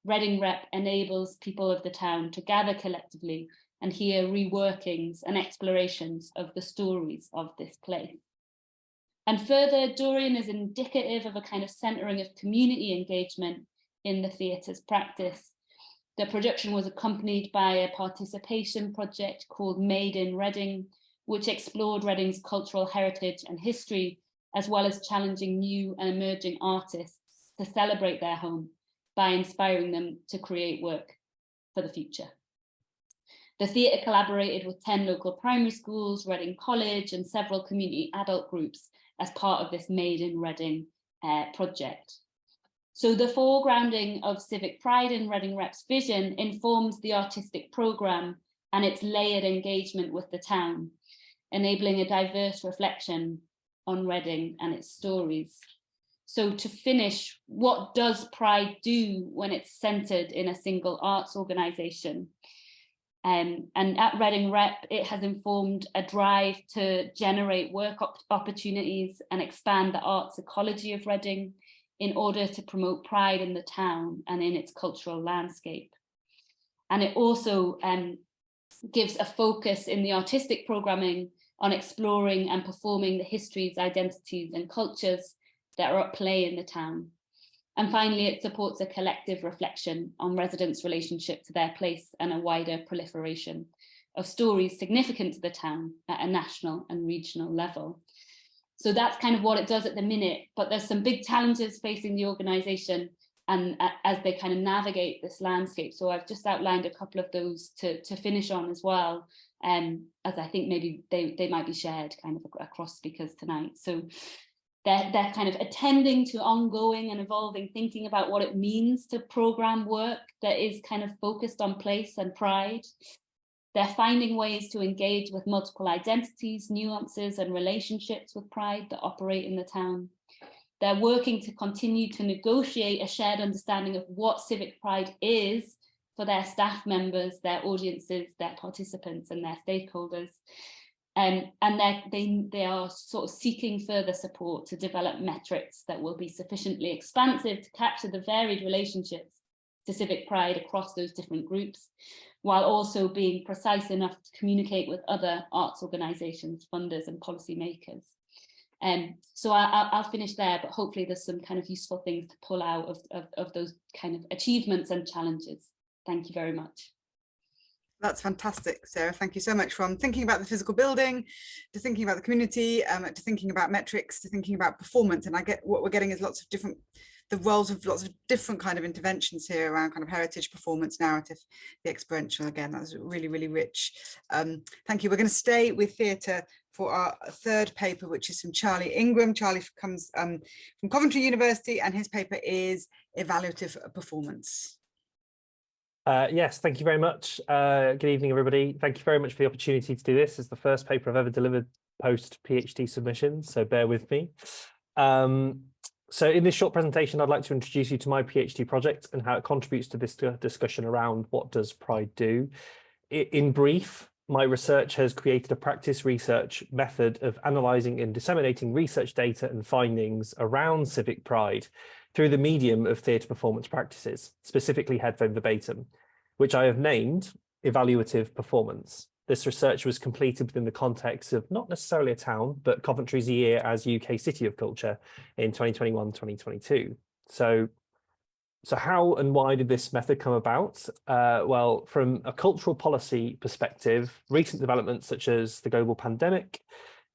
Reading Rep enables people of the town to gather collectively and hear reworkings and explorations of the stories of this place. And further, Dorian is indicative of a kind of centering of community engagement in the theatre's practice. The production was accompanied by a participation project called Made in Reading, which explored Reading's cultural heritage and history, as well as challenging new and emerging artists to celebrate their home by inspiring them to create work for the future. The theatre collaborated with 10 local primary schools, Reading College, and several community adult groups as part of this Made in Reading project. So the foregrounding of civic pride in Reading Rep's vision informs the artistic programme and its layered engagement with the town, enabling a diverse reflection on Reading and its stories. So to finish, what does Pride do when it's centred in a single arts organisation? And at Reading Rep, it has informed a drive to generate work opportunities and expand the arts ecology of Reading in order to promote pride in the town and in its cultural landscape. And it also gives a focus in the artistic programming on exploring and performing the histories, identities and cultures that are at play in the town. And finally, it supports a collective reflection on residents' relationship to their place and a wider proliferation of stories significant to the town at a national and regional level. So that's kind of what it does at the minute, but there's some big challenges facing the organisation and as they kind of navigate this landscape. So I've just outlined a couple of those to finish on as well, as I think maybe they might be shared kind of across speakers tonight. So they're kind of attending to ongoing and evolving thinking about what it means to programme work that is kind of focused on place and pride. They're finding ways to engage with multiple identities, nuances and relationships with pride that operate in the town. They're working to continue to negotiate a shared understanding of what civic pride is for their staff members, their audiences, their participants and their stakeholders. And they are sort of seeking further support to develop metrics that will be sufficiently expansive to capture the varied relationships to civic pride across those different groups, while also being precise enough to communicate with other arts organisations, funders and policymakers. So I'll finish there, but hopefully there's some kind of useful things to pull out of those kind of achievements and challenges. Thank you very much. That's fantastic, Sarah. Thank you so much. From thinking about the physical building, to thinking about the community, to thinking about metrics, to thinking about performance. And I get what we're getting is lots of different, the roles of lots of different kind of interventions here around kind of heritage, performance, narrative, the experiential. Again, that was really, really rich. Thank you. We're going to stay with theatre for our third paper, which is from Charlie Ingram. Charlie comes from Coventry University, and his paper is Evaluative Performance. Yes, thank you very much. Good evening, everybody. Thank you very much for the opportunity to do this. It's the first paper I've ever delivered post PhD submission, so bear with me. So in this short presentation, I'd like to introduce you to my PhD project and how it contributes to this discussion around what does pride do. In brief, my research has created a practice research method of analysing and disseminating research data and findings around civic pride through the medium of theatre performance practices, specifically headphone verbatim, which I have named Evaluative Performance. This research was completed within the context of not necessarily a town, but Coventry's year as UK City of Culture in 2021-2022. So how and why did this method come about? Well, from a cultural policy perspective, recent developments such as the global pandemic,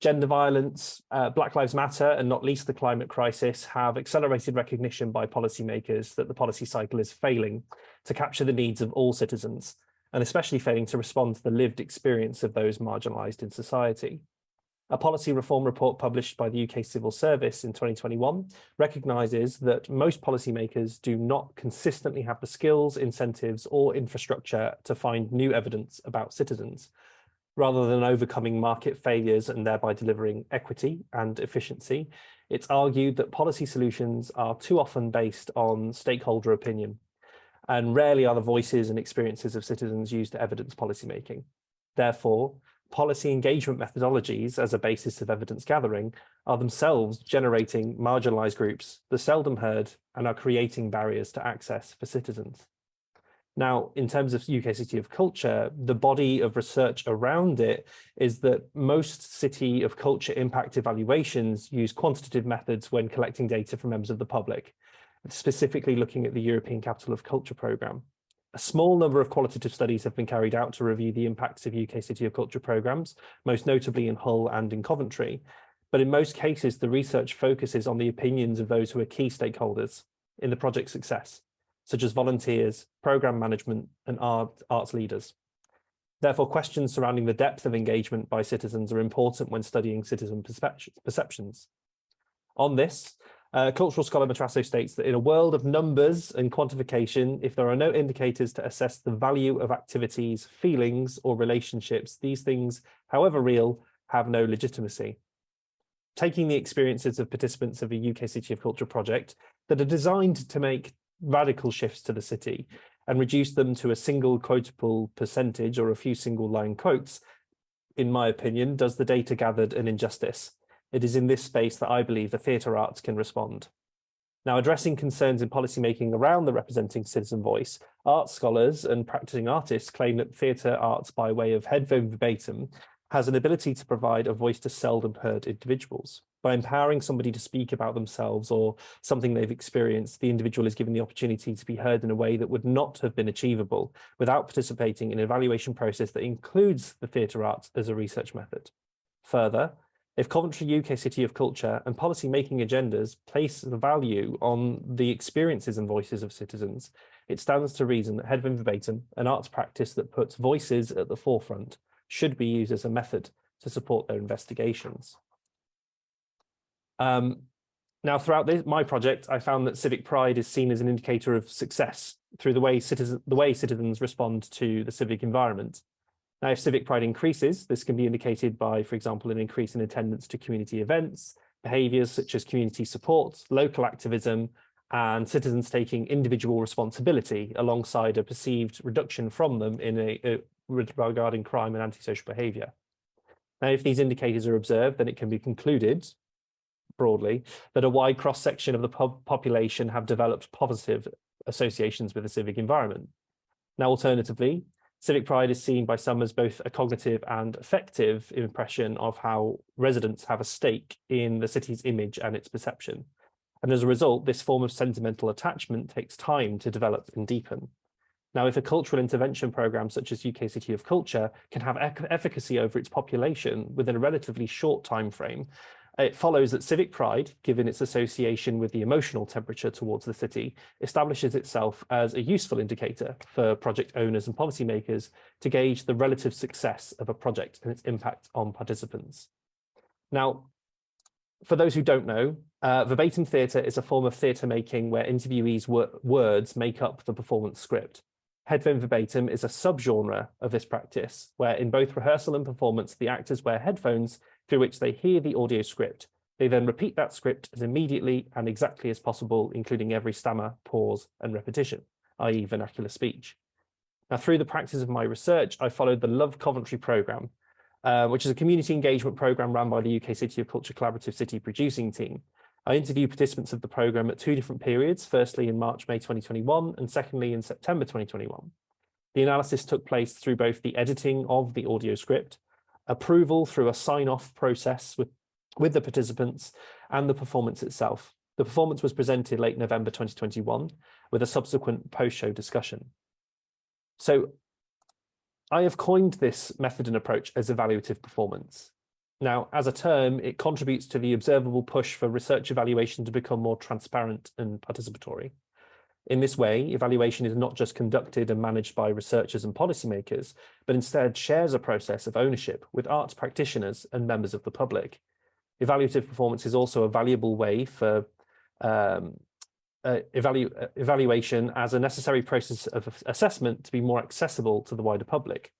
gender violence, Black Lives Matter, and not least the climate crisis have accelerated recognition by policymakers that the policy cycle is failing to capture the needs of all citizens, and especially failing to respond to the lived experience of those marginalised in society. A policy reform report published by the UK Civil Service in 2021 recognises that most policymakers do not consistently have the skills, incentives, or infrastructure to find new evidence about citizens. Rather than overcoming market failures and thereby delivering equity and efficiency, it's argued that policy solutions are too often based on stakeholder opinion, and rarely are the voices and experiences of citizens used to evidence policymaking. Therefore, policy engagement methodologies as a basis of evidence gathering are themselves generating marginalised groups, the seldom heard, and are creating barriers to access for citizens. Now, in terms of UK City of Culture, the body of research around it is that most City of Culture impact evaluations use quantitative methods when collecting data from members of the public, specifically looking at the European Capital of Culture programme. A small number of qualitative studies have been carried out to review the impacts of UK City of Culture programmes, most notably in Hull and in Coventry. But in most cases, the research focuses on the opinions of those who are key stakeholders in the project's success, such as volunteers, programme management, and arts leaders. Therefore, questions surrounding the depth of engagement by citizens are important when studying citizen perceptions. On this, cultural scholar Matrasso states that in a world of numbers and quantification, if there are no indicators to assess the value of activities, feelings, or relationships, these things, however real, have no legitimacy. Taking the experiences of participants of a UK City of Culture project that are designed to make radical shifts to the city and reduce them to a single quotable percentage or a few single line quotes, in my opinion, does the data gathered an injustice. It is in this space that I believe the theatre arts can respond. Now, addressing concerns in policymaking around the representing citizen voice, arts scholars and practicing artists claim that theatre arts, by way of headphone verbatim, has an ability to provide a voice to seldom heard individuals. By empowering somebody to speak about themselves or something they've experienced, the individual is given the opportunity to be heard in a way that would not have been achievable without participating in an evaluation process that includes the theatre arts as a research method. Further, if Coventry UK City of Culture and policy-making agendas place the value on the experiences and voices of citizens, it stands to reason that headphone verbatim, an arts practice that puts voices at the forefront, should be used as a method to support their investigations. Now, throughout my project, I found that civic pride is seen as an indicator of success through the way citizens respond to the civic environment. Now, if civic pride increases, this can be indicated by, for example, an increase in attendance to community events, behaviours such as community support, local activism, and citizens taking individual responsibility alongside a perceived reduction from them in regarding crime and antisocial behaviour. Now, if these indicators are observed, then it can be concluded, broadly, that a wide cross-section of the population have developed positive associations with the civic environment. Now, alternatively, civic pride is seen by some as both a cognitive and affective impression of how residents have a stake in the city's image and its perception. And as a result, this form of sentimental attachment takes time to develop and deepen. Now, if a cultural intervention programme such as UK City of Culture can have efficacy over its population within a relatively short time frame, it follows that civic pride, given its association with the emotional temperature towards the city, establishes itself as a useful indicator for project owners and policymakers to gauge the relative success of a project and its impact on participants. Now, for those who don't know, verbatim theatre is a form of theatre making where interviewees' words make up the performance script. Headphone verbatim is a subgenre of this practice, where in both rehearsal and performance, the actors wear headphones through which they hear the audio script. They then repeat that script as immediately and exactly as possible, including every stammer, pause, and repetition, i.e. vernacular speech. Now, through the practice of my research, I followed the Love Coventry programme, which is a community engagement programme run by the UK City of Culture Collaborative City Producing Team. I interviewed participants of the programme at two different periods, firstly in March-May 2021, and secondly in September 2021. The analysis took place through both the editing of the audio script, approval through a sign-off process with the participants, and the performance itself. The performance was presented late November 2021, with a subsequent post-show discussion. So I have coined this method and approach as evaluative performance. Now, as a term, it contributes to the observable push for research evaluation to become more transparent and participatory. In this way, evaluation is not just conducted and managed by researchers and policymakers, but instead shares a process of ownership with arts practitioners and members of the public. Evaluative performance is also a valuable way for evaluation as a necessary process of assessment to be more accessible to the wider public,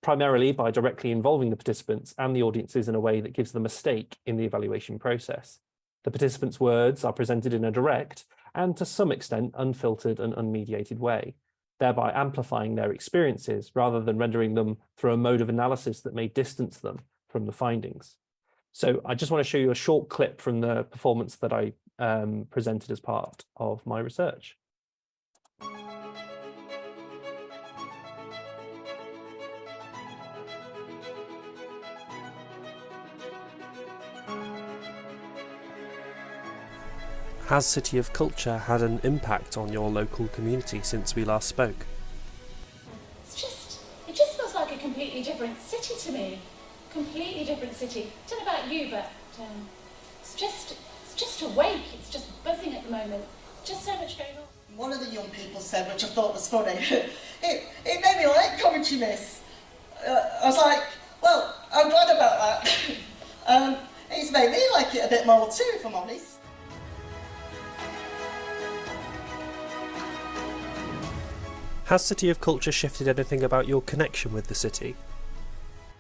primarily by directly involving the participants and the audiences in a way that gives them a stake in the evaluation process. The participants' words are presented in a direct and to some extent unfiltered and unmediated way, thereby amplifying their experiences rather than rendering them through a mode of analysis that may distance them from the findings. So I just want to show you a short clip from the performance that I presented as part of my research. Has City of Culture had an impact on your local community since we last spoke? It just feels like a completely different city to me. Completely different city. I don't know about you, but it's just awake. It's just buzzing at the moment. Just so much going on. One of the young people said, which I thought was funny, it made me like Coventry, miss. I was like, well, I'm glad about that. It's made me like it a bit more too, if I'm honest. Has City of Culture shifted anything about your connection with the city?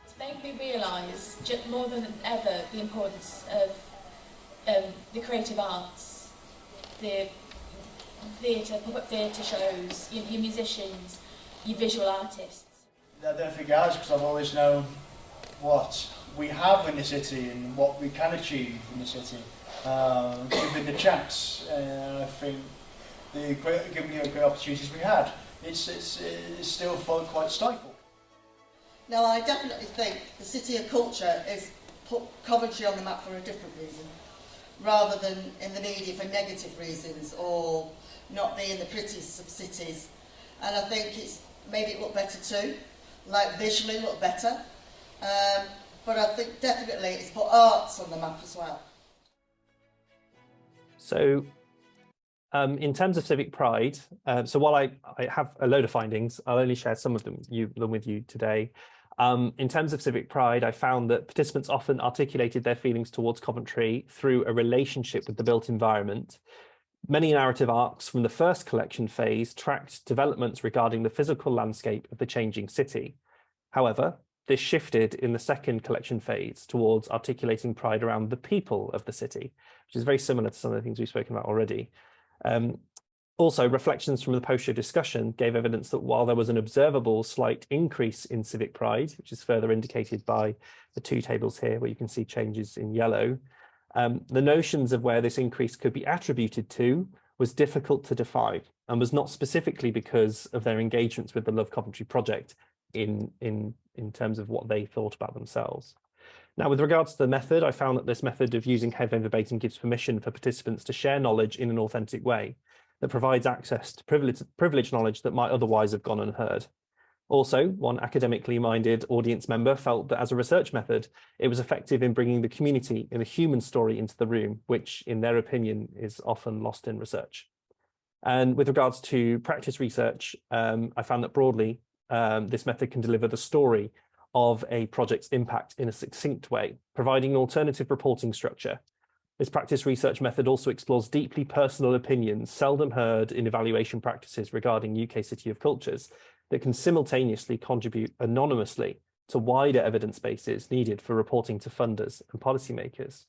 It's made me realise, more than ever, the importance of the creative arts, the theatre, pop-up theatre shows, your musicians, your visual artists. I don't think it has, because I've always known what we have in the city and what we can achieve in the city. given the chance. I think given the great opportunities we had, it's still felt quite stifled. Now, I definitely think the City of Culture is put Coventry on the map for a different reason, rather than in the media for negative reasons or not being the prettiest of cities. And I think it's made it look better too, like visually look better. But I think definitely it's put arts on the map as well. So in terms of Civic Pride, so while I have a load of findings, I'll only share some of them with you today. In terms of Civic Pride, I found that participants often articulated their feelings towards Coventry through a relationship with the built environment. Many narrative arcs from the first collection phase tracked developments regarding the physical landscape of the changing city. However, this shifted in the second collection phase towards articulating pride around the people of the city, which is very similar to some of the things we've spoken about already. Also, reflections from the post-show discussion gave evidence that while there was an observable slight increase in civic pride, which is further indicated by the two tables here where you can see changes in yellow, the notions of where this increase could be attributed to was difficult to define and was not specifically because of their engagements with the Love Coventry project in terms of what they thought about themselves. Now, with regards to the method, I found that this method of using headphone verbatim gives permission for participants to share knowledge in an authentic way that provides access to privileged knowledge that might otherwise have gone unheard. Also, one academically minded audience member felt that as a research method, it was effective in bringing the community and the human story into the room, which in their opinion is often lost in research. And with regards to practice research, I found that broadly, this method can deliver the story of a project's impact in a succinct way, providing an alternative reporting structure. This practice research method also explores deeply personal opinions seldom heard in evaluation practices regarding UK City of Cultures that can simultaneously contribute anonymously to wider evidence bases needed for reporting to funders and policymakers.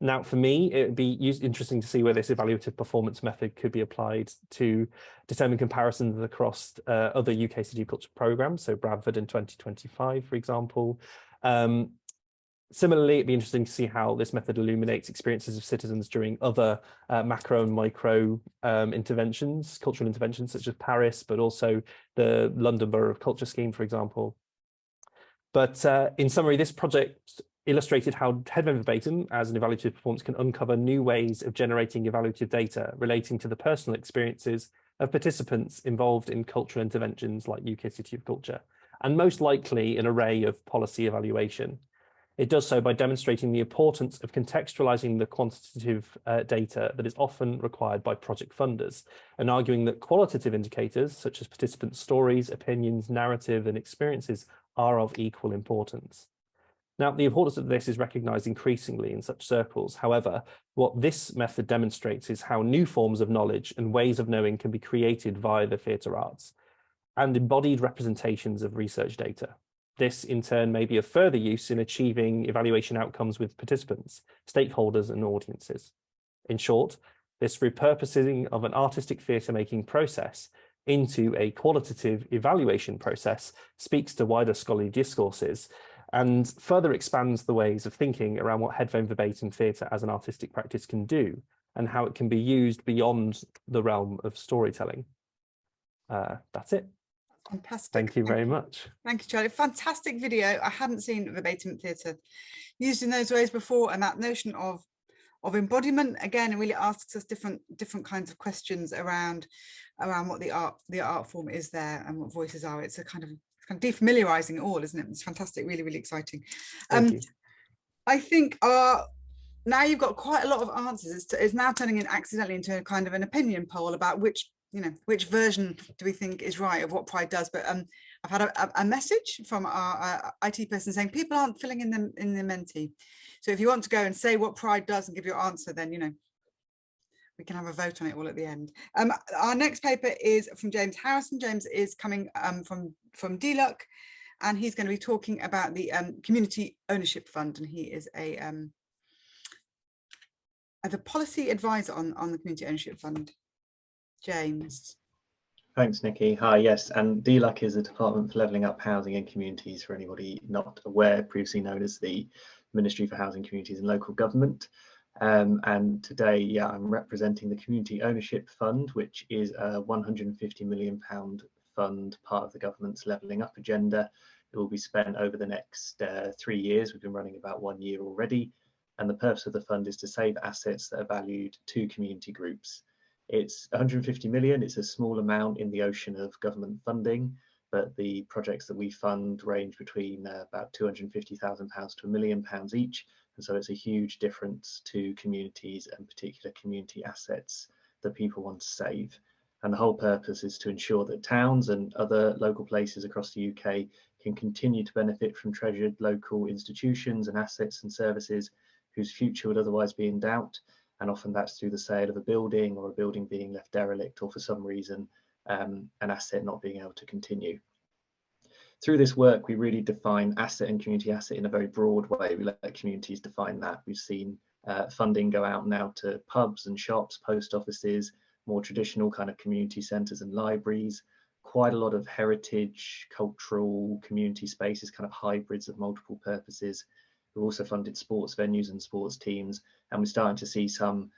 Now, for me, it would be interesting to see where this evaluative performance method could be applied to determine comparisons across other UK City of Culture programmes, so Bradford in 2025, for example. Similarly, it'd be interesting to see how this method illuminates experiences of citizens during other macro and micro interventions, cultural interventions such as Paris, but also the London Borough of Culture scheme, for example. But in summary, this project illustrated how headphone verbatim as an evaluative performance can uncover new ways of generating evaluative data relating to the personal experiences of participants involved in cultural interventions like UK City of Culture, and most likely an array of policy evaluation. It does so by demonstrating the importance of contextualizing the quantitative data that is often required by project funders, and arguing that qualitative indicators such as participant stories, opinions, narrative, and experiences are of equal importance. Now, the importance of this is recognized increasingly in such circles. However, what this method demonstrates is how new forms of knowledge and ways of knowing can be created via the theatre arts and embodied representations of research data. This, in turn, may be of further use in achieving evaluation outcomes with participants, stakeholders, and audiences. In short, this repurposing of an artistic theatre-making process into a qualitative evaluation process speaks to wider scholarly discourses and further expands the ways of thinking around what headphone verbatim theatre as an artistic practice can do and how it can be used beyond the realm of storytelling. That's it. Fantastic. Thank you very much. Thank you, Charlie. Fantastic video. I hadn't seen verbatim theatre used in those ways before, and that notion of embodiment again, it really asks us different kinds of questions around what the art form is there and what voices are. It's kind of defamiliarizing it all, isn't it? It's fantastic, really, really exciting. I think now you've got quite a lot of answers. It's now turning in accidentally into a kind of an opinion poll about which version do we think is right of what Pride does. But I've had a message from our IT person saying people aren't filling in the Menti. So if you want to go and say what Pride does and give your answer, then we can have a vote on it all at the end. Our next paper is from James Harrison. James is coming from DLUC, and he's going to be talking about the Community Ownership Fund, and he is the policy advisor on the Community Ownership Fund. James. Thanks, Nikki. Hi, yes, and DLUC is a Department for Levelling Up Housing in Communities, for anybody not aware, previously known as the Ministry for Housing, Communities and Local Government. And today, yeah, I'm representing the Community Ownership Fund, which is a £150 million fund, part of the government's levelling up agenda. It will be spent over the next 3 years. We've been running about 1 year already. And the purpose of the fund is to save assets that are valued to community groups. It's 150 million. It's a small amount in the ocean of government funding, but the projects that we fund range between about £250,000 to £1 million each. And so it's a huge difference to communities and particular community assets that people want to save. And the whole purpose is to ensure that towns and other local places across the UK can continue to benefit from treasured local institutions and assets and services whose future would otherwise be in doubt. And often that's through the sale of a building, or a building being left derelict, or for some reason an asset not being able to continue. Through this work, we really define asset and community asset in a very broad way. We let communities define that. We've seen funding go out now to pubs and shops, post offices, more traditional kind of community centres and libraries, quite a lot of heritage, cultural, community spaces, kind of hybrids of multiple purposes. We've also funded sports venues and sports teams, and we're starting to see some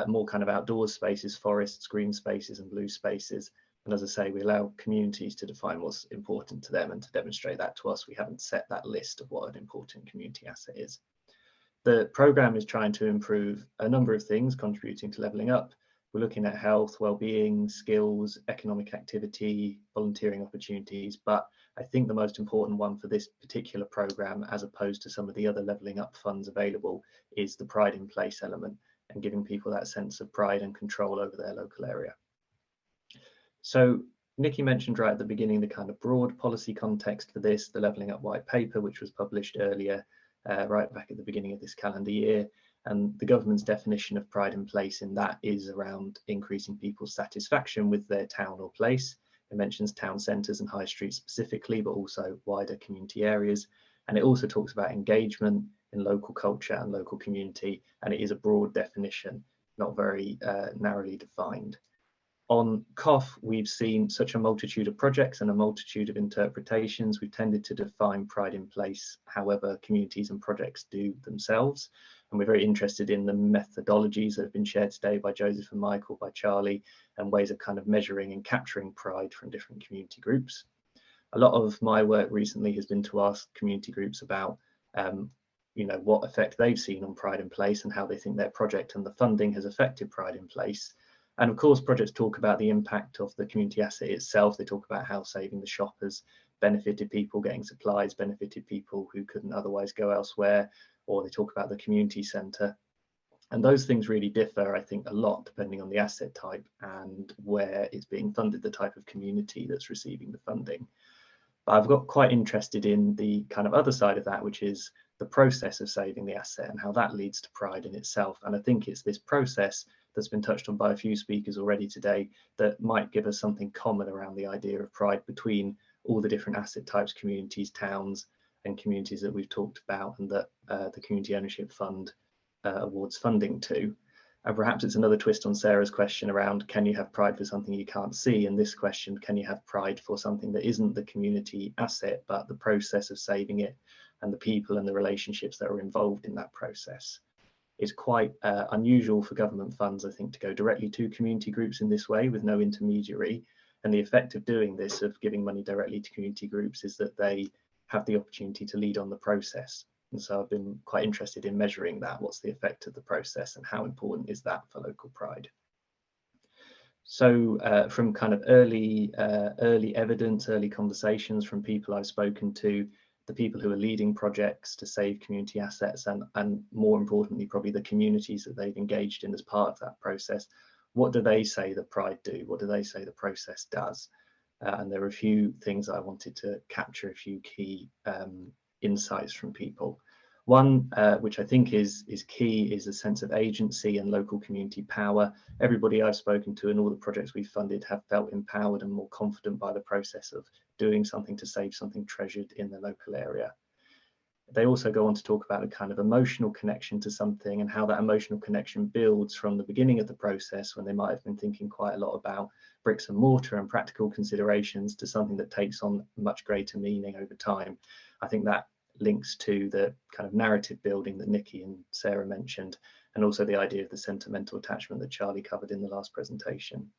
more kind of outdoors spaces, forests, green spaces and blue spaces. And as I say, we allow communities to define what's important to them and to demonstrate that to us. We haven't set that list of what an important community asset is. The programme is trying to improve a number of things contributing to levelling up. We're looking at health, well-being, skills, economic activity, volunteering opportunities, but I think the most important one for this particular programme, as opposed to some of the other levelling up funds available, is the pride in place element and giving people that sense of pride and control over their local area. So Nikki mentioned right at the beginning the kind of broad policy context for this, the levelling up white paper, which was published earlier, right back at the beginning of this calendar year. And the government's definition of pride in place in that is around increasing people's satisfaction with their town or place. It mentions town centres and high streets specifically, but also wider community areas. And it also talks about engagement in local culture and local community. And it is a broad definition, not very narrowly defined. On COF, we've seen such a multitude of projects and a multitude of interpretations. We've tended to define pride in place however communities and projects do themselves. And we're very interested in the methodologies that have been shared today by Joseph and Michael, by Charlie, and ways of kind of measuring and capturing pride from different community groups. A lot of my work recently has been to ask community groups about what effect they've seen on pride in place and how they think their project and the funding has affected pride in place. And of course, projects talk about the impact of the community asset itself. They talk about how saving the shop has benefited people, getting supplies, benefited people who couldn't otherwise go elsewhere, or they talk about the community centre. And those things really differ, I think, a lot depending on the asset type and where it's being funded, the type of community that's receiving the funding. But I've got quite interested in the kind of other side of that, which is the process of saving the asset and how that leads to pride in itself. And I think it's this process that's been touched on by a few speakers already today that might give us something common around the idea of pride between all the different asset types, communities, towns and communities that we've talked about and that the Community Ownership Fund awards funding to. And perhaps it's another twist on Sarah's question around, can you have pride for something you can't see? And this question, can you have pride for something that isn't the community asset, but the process of saving it and the people and the relationships that are involved in that process? It's quite unusual for government funds, I think, to go directly to community groups in this way with no intermediary. And the effect of doing this, of giving money directly to community groups, is that they have the opportunity to lead on the process. And so I've been quite interested in measuring that. What's the effect of the process and how important is that for local pride? So from kind of early evidence, early conversations from people I've spoken to, the people who are leading projects to save community assets and more importantly, probably the communities that they've engaged in as part of that process, what do they say the pride do? What do they say the process does? And there are a few things I wanted to capture, a few key insights from people. One, which I think is key, is a sense of agency and local community power. Everybody I've spoken to and all the projects we've funded have felt empowered and more confident by the process of doing something to save something treasured in the local area. They also go on to talk about a kind of emotional connection to something and how that emotional connection builds from the beginning of the process, when they might have been thinking quite a lot about bricks and mortar and practical considerations, to something that takes on much greater meaning over time. I think that links to the kind of narrative building that Nikki and Sarah mentioned, and also the idea of the sentimental attachment that Charlie covered in the last presentation.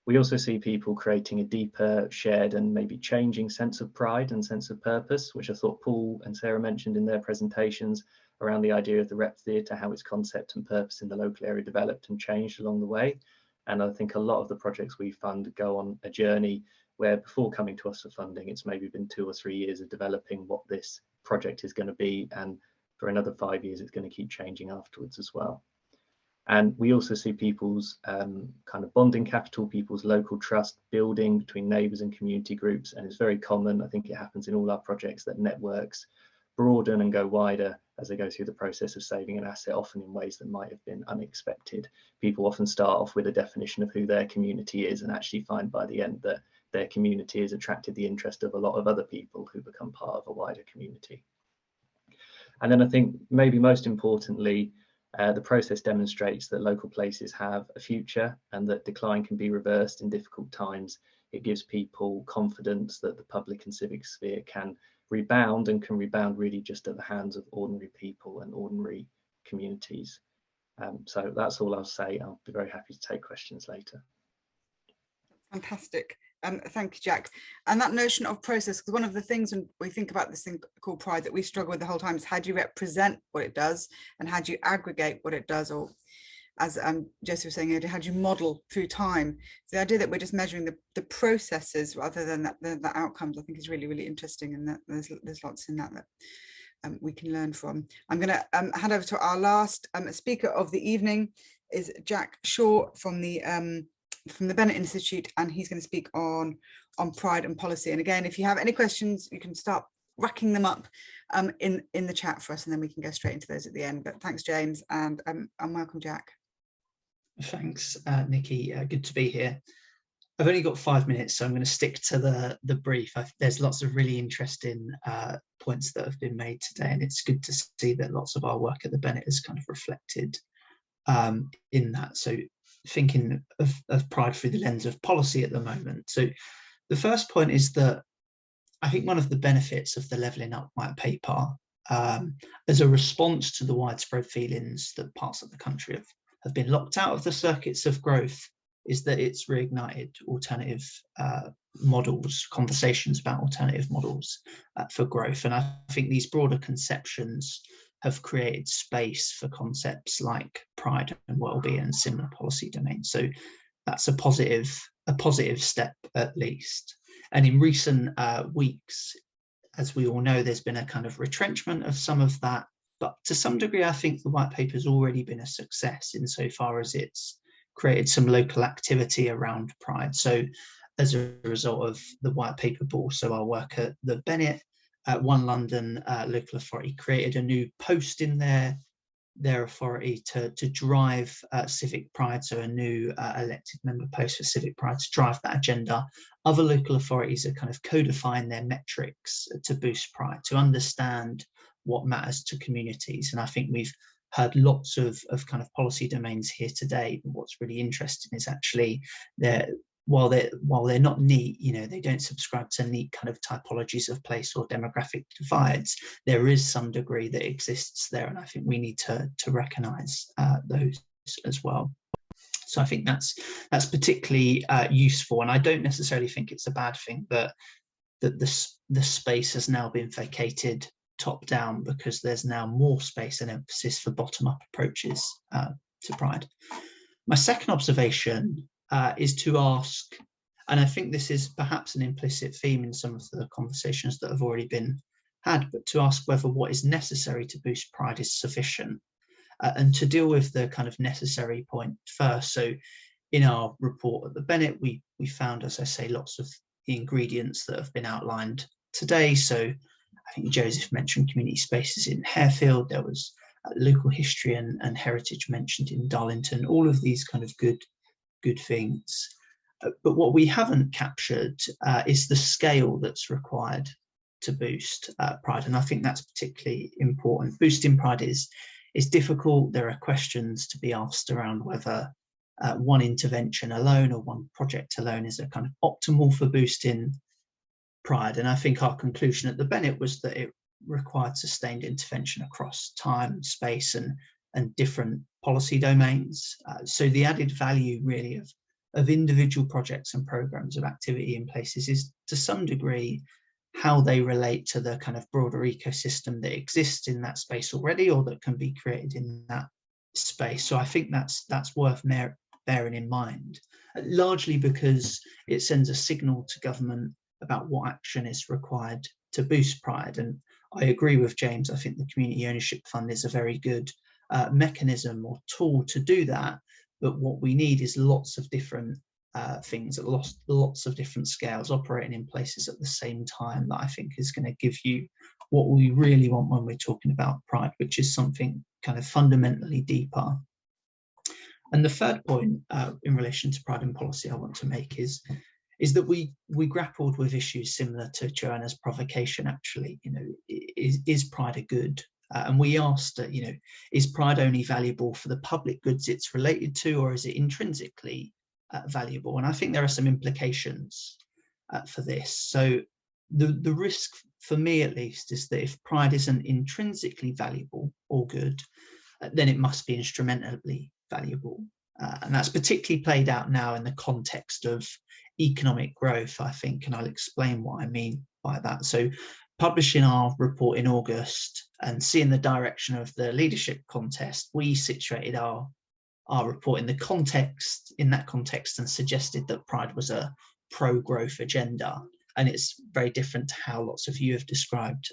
We also see people creating a deeper, shared and maybe changing sense of pride and sense of purpose, which I thought Paul and Sarah mentioned in their presentations around the idea of the rep theatre, how its concept and purpose in the local area developed and changed along the way. And I think a lot of the projects we fund go on a journey where before coming to us for funding, it's maybe been 2 or 3 years of developing what this project is going to be. And for another 5 years, it's going to keep changing afterwards as well. And we also see people's kind of bonding capital, people's local trust building between neighbours and community groups. And it's very common, I think it happens in all our projects, that networks broaden and go wider as they go through the process of saving an asset, often in ways that might have been unexpected. People often start off with a definition of who their community is and actually find by the end that their community has attracted the interest of a lot of other people who become part of a wider community. And then I think maybe most importantly, the process demonstrates that local places have a future and that decline can be reversed in difficult times. It gives people confidence that the public and civic sphere can rebound, and can rebound really just at the hands of ordinary people and ordinary communities. So that's all I'll say. I'll be very happy to take questions later. Fantastic. Thank you, Jack. And that notion of process, because one of the things when we think about this thing called pride that we struggle with the whole time is how do you represent what it does and how do you aggregate what it does, or as Joseph was saying, how do you model through time? So the idea that we're just measuring the processes rather than the outcomes, I think is really, really interesting, and that there's lots in that we can learn from. I'm going to hand over to our last speaker of the evening, is Jack Shaw from the Bennett Institute, and he's going to speak on pride and policy. And again, if you have any questions, you can start racking them up in the chat for us, and then we can go straight into those at the end. But thanks, James, and welcome, Jack. Thanks, Nikki. Good to be here. I've only got 5 minutes, so I'm going to stick to the brief. There's lots of really interesting points that have been made today, and it's good to see that lots of our work at the Bennett is kind of reflected in that. So thinking of pride through the lens of policy at the moment. So the first point is that I think one of the benefits of the Levelling Up white paper, as a response to the widespread feelings that parts of the country have been locked out of the circuits of growth, is that it's reignited alternative models, conversations about alternative models for growth. And I think these broader conceptions have created space for concepts like pride and well-being and similar policy domains. So that's a positive step at least. And in recent weeks, as we all know, there's been a kind of retrenchment of some of that. But to some degree, I think the white paper has already been a success insofar as it's created some local activity around pride. So as a result of the white paper, but also our work at the Bennett, One London local authority created a new post in their authority to drive civic pride. So a new elected member post for civic pride to drive that agenda. Other local authorities are kind of codifying their metrics to boost pride, to understand what matters to communities. And I think we've heard lots of kind of policy domains here today. But what's really interesting is actually while they're not neat, you know, they don't subscribe to neat kind of typologies of place or demographic divides. There is some degree that exists there, and I think we need to recognise those as well. So I think that's particularly useful, and I don't necessarily think it's a bad thing that the space has now been vacated top down, because there's now more space and emphasis for bottom-up approaches to pride. My second observation is to ask, and I think this is perhaps an implicit theme in some of the conversations that have already been had, but to ask whether what is necessary to boost pride is sufficient, and to deal with the kind of necessary point first. So in our report at the Bennett, we found, as I say, lots of the ingredients that have been outlined today. So I think Joseph mentioned community spaces in Harefield. There was local history and heritage mentioned in Darlington. All of these kind of good things. But what we haven't captured is the scale that's required to boost pride. And I think that's particularly important. Boosting pride is difficult. There are questions to be asked around whether one intervention alone or one project alone is a kind of optimal for boosting pride. And I think our conclusion at the Bennett was that it required sustained intervention across time and space, and and different policy domains. So the added value really of individual projects and programs of activity in places is to some degree how they relate to the kind of broader ecosystem that exists in that space already or that can be created in that space. So I think that's worth bearing in mind, largely because it sends a signal to government about what action is required to boost pride. And I agree with James. I think the Community Ownership Fund is a very good mechanism or tool to do that. But what we need is lots of different things at lots of different scales operating in places at the same time, that I think is going to give you what we really want when we're talking about pride, which is something kind of fundamentally deeper. And the third point in relation to pride and policy I want to make is that we grappled with issues similar to Joanna's provocation, actually. You know, is pride a good? And we asked, you know, is pride only valuable for the public goods it's related to, or is it intrinsically valuable? And I think there are some implications for this. So the risk, for me at least, is that if pride isn't intrinsically valuable or good, then it must be instrumentally valuable. And that's particularly played out now in the context of economic growth, I think, and I'll explain what I mean by that. So publishing our report in August and seeing the direction of the leadership contest, we situated our report in that context and suggested that pride was a pro-growth agenda. And it's very different to how lots of you have described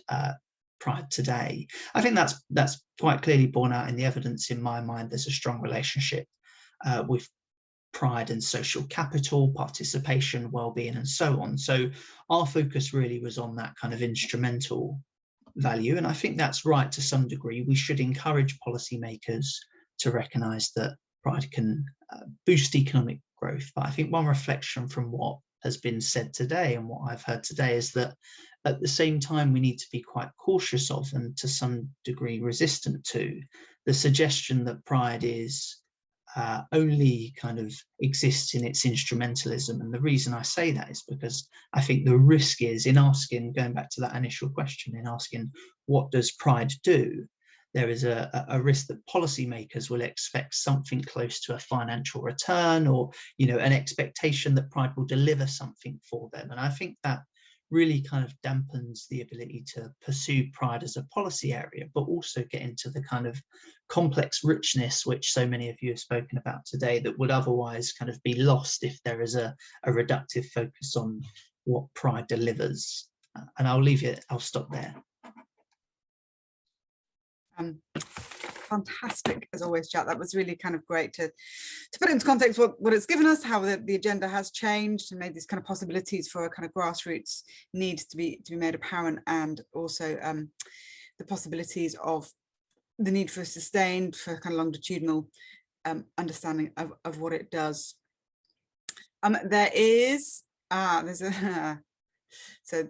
pride today. I think that's quite clearly borne out in the evidence. In my mind, there's a strong relationship with pride and social capital, participation, well-being, and so on. So our focus really was on that kind of instrumental value. And I think that's right to some degree. We should encourage policymakers to recognise that pride can boost economic growth. But I think one reflection from what has been said today and what I've heard today is that at the same time, we need to be quite cautious of, and to some degree resistant to, the suggestion that pride is only kind of exists in its instrumentalism. And the reason I say that is because I think the risk is in asking, going back to that initial question, in asking what does pride do, there is a risk that policymakers will expect something close to a financial return, or, you know, an expectation that pride will deliver something for them. And I think that really kind of dampens the ability to pursue pride as a policy area, but also get into the kind of complex richness which so many of you have spoken about today that would otherwise kind of be lost if there is a reductive focus on what pride delivers. And I'll stop there. Fantastic as always, Jack. That was really kind of great to put into context what it's given us, how the agenda has changed and made these kind of possibilities for a kind of grassroots needs to be made apparent, and also the possibilities of the need for sustained, for kind of longitudinal understanding of what it does. There's a so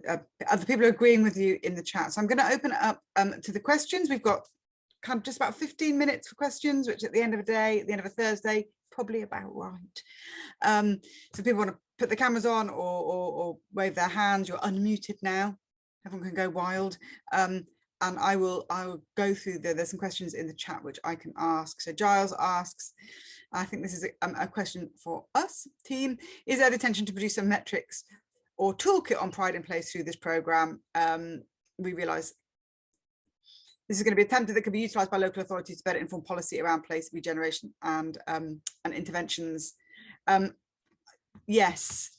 other people are agreeing with you in the chat, so I'm going to open it up to the questions. We've got kind of just about 15 minutes for questions, which at the end of the day, at the end of a Thursday, probably about right. So people want to put the cameras on or wave their hands. You're unmuted now. Everyone can go wild. And I will go through there's some questions in the chat which I can ask. So Giles asks, I think this is a question for us team. Is there the intention to produce some metrics or toolkit on pride in place through this programme? We realise this is going to be attempted that can be utilised by local authorities to better inform policy around place regeneration and interventions. Yes,